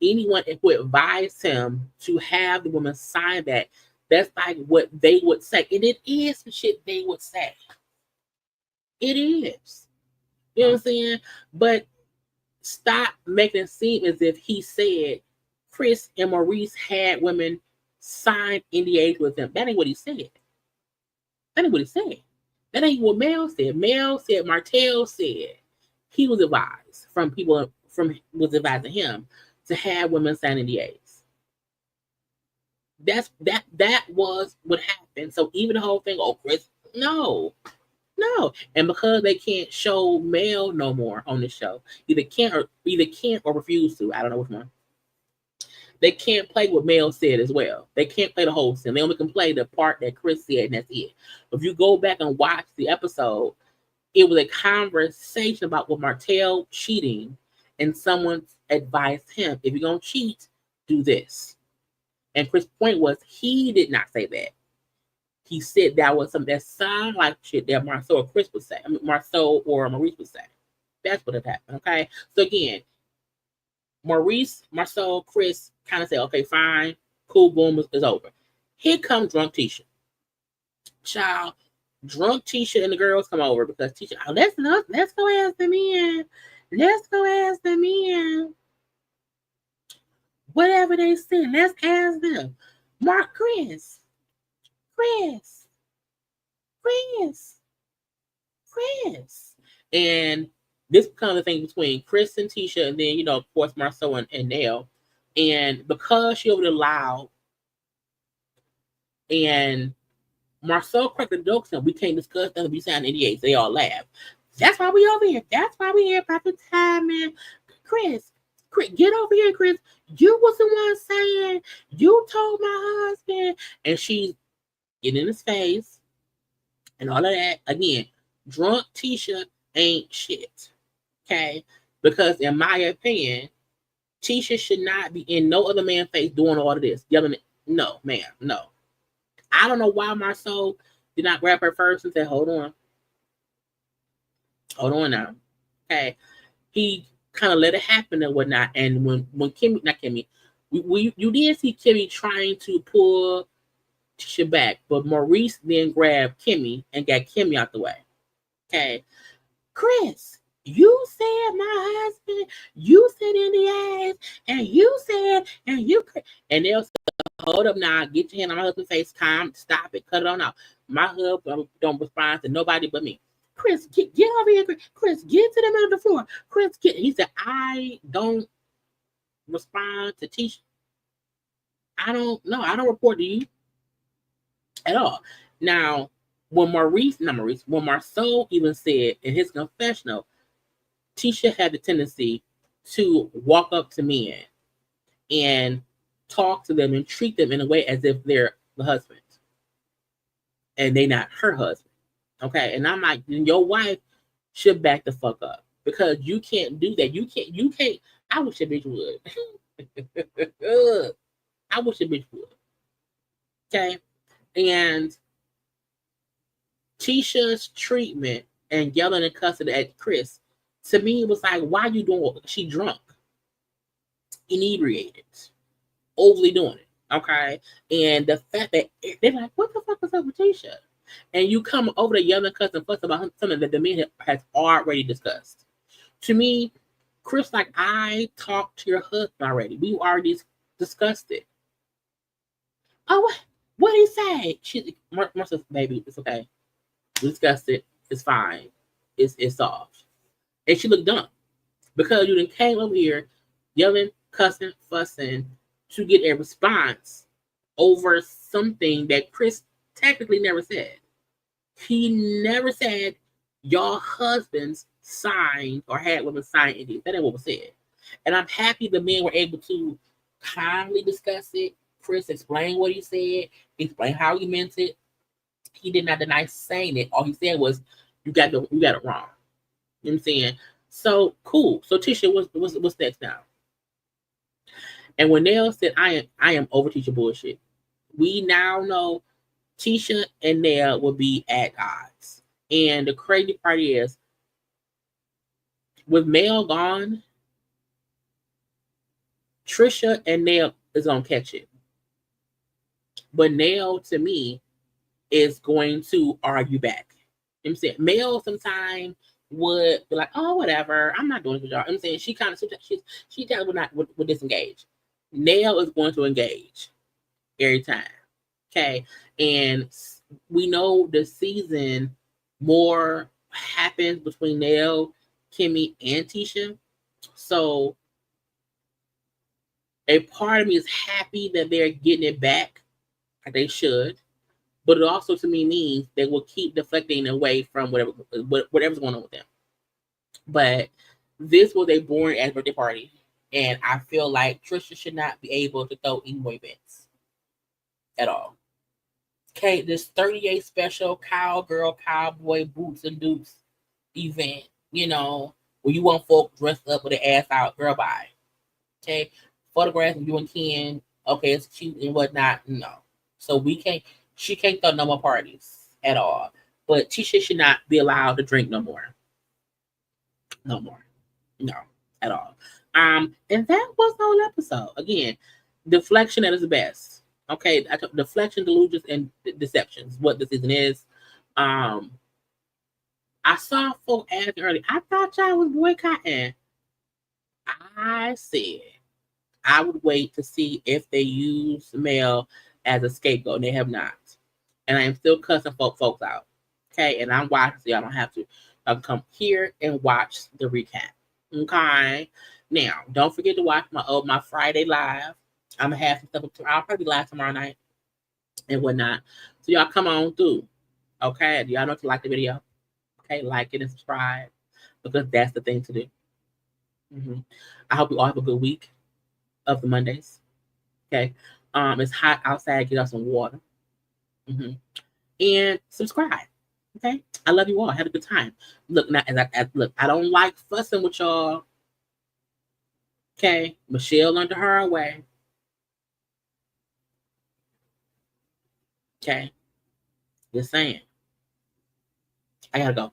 Anyone who advised him to have the woman sign that, that's like what they would say. And it is the shit they would say. It is. You know what I'm saying? But stop making it seem as if he said Chris and Maurice had women sign NDAs with them. That ain't what he said. That ain't what he said. That ain't what Mel said. Mel said, Martell said he was advised from people was advising him to have women sign NDAs. That was what happened. So even the whole thing, oh Chris, no. And because they can't show Mel no more on the show, either can't or refuse to. I don't know which one. They can't play what Mel said as well. They can't play the whole scene. They only can play the part that Chris said, and that's it. If you go back and watch the episode, it was a conversation about with Martell cheating, and someone advised him, if you're gonna cheat, do this. And Chris' point was he did not say that. He said that was something that sounded like shit that Marcel or Chris would say. I mean, Marcel or Maurice would say. That's what had happened. Okay. So again, Maurice, Marcel, Chris kind of say, okay, fine, cool, boom, is over. Here comes drunk Tisha. Child, drunk Tisha and the girls come over because Tisha, oh, let's go ask the men. Let's go ask the men. Whatever they say, let's ask them. Mark, Chris. And this becomes the thing between Chris and Tisha, and then, of course, Marcel and Nell. And because she over there loud, and Marcel cracked the jokes, and we can't discuss them, we sign NDAs. They all laugh. That's why we over here. That's why we here about the time, man. Chris, get over here, Chris. You was the one saying, you told my husband. And she's getting in his face and all of that. Again, drunk Tisha ain't shit. Okay? Because in my opinion, Tisha should not be in no other man's face doing all of this. Yelling, no, ma'am, no. I don't know why Marcel did not grab her first and say, hold on. Hold on now. Okay. He kind of let it happen and whatnot. And when Kimmy, not Kimmy, you did see Kimmy trying to pull Tisha back, but Maurice then grabbed Kimmy and got Kimmy out the way. Okay. Chris, you said my husband, you said in the ass, and you said, and they'll say, hold up now, get your hand on my husband's face, calm, stop it, cut it on out. My husband don't respond to nobody but me. Chris, get over here, Chris, get to the middle of the floor. Chris, he said, I don't respond to Tisha. I don't report to you at all. Now, when Marcel even said in his confessional, Tisha had the tendency to walk up to men and talk to them and treat them in a way as if they're the husband and they not her husband. Okay. And I'm like, your wife should back the fuck up because you can't do that. You can't. I wish a bitch would. I wish a bitch would. Okay. And Tisha's treatment and yelling and cussing at Chris, to me, it was like, why are you doing it? She drunk, inebriated, overly doing it. Okay. And the fact that they're like, what the fuck is up with Tisha? And you come over to yelling, cussing, and fuss about something that the man has already discussed. To me, Chris, like, I talked to your husband already. We already discussed it. Oh, what did he say? Martha says, baby, it's okay. We discussed it. It's fine. It's solved. And she looked dumb because you done came over here yelling, cussing, fussing to get a response over something that Chris technically never said. He never said your husbands signed or had women sign NDAs. That ain't what was said. And I'm happy the men were able to calmly discuss it. Chris explained what he said, explained how he meant it. He did not deny saying it. All he said was, you got it wrong. You know what I'm saying? So cool. So Tisha, what's next now? And when Nell said, I am over Tisha bullshit, we now know Tisha and Nell will be at odds. And the crazy part is, with Mel gone, Trisha and Nell is gonna catch it. But Nell, to me, is going to argue back. You know what I'm saying? Mel sometimes would be like, oh, whatever, I'm not doing it with y'all. You know what I'm saying? She kind of would disengage. Nell is going to engage every time. Okay. And we know this season more happens between Nell, Kimmy, and Tisha. So a part of me is happy that they're getting it back, like they should. But it also, to me, means they will keep deflecting away from whatever's going on with them. But this was a boring ass birthday party, and I feel like Trisha should not be able to throw emo events at all. Okay, this 38 special cowgirl, cowboy, boots and dukes event, you know, where you want folk dressed up with their ass out, girl, bye. Okay, photographs of you and Ken, okay, it's cute and whatnot, no. So she can't throw no more parties at all. But Tisha should not be allowed to drink no more. No more. No, at all. And that was the whole episode. Again, deflection at its best. Okay, deflection, delusions, and deceptions. What the season is. I saw folk asking earlier. I thought y'all was boycotting. I said I would wait to see if they use Mel as a scapegoat, and they have not. And I am still cussing folks out. Okay, and I'm watching, so y'all don't have to. Come here and watch the recap. Okay. Now, don't forget to watch my Friday live. I'm gonna have some stuff. I'll probably live tomorrow night and whatnot. So y'all come on through. Okay. Do y'all know to like the video? Okay, like it and subscribe, because that's the thing to do. I hope you all have a good week of the Mondays. Okay. It's hot outside. Get us some water. And subscribe. Okay, I love you all. Have a good time. Look, now, I don't like fussing with y'all. Okay, Michelle learned her way. Okay, just saying. I gotta go.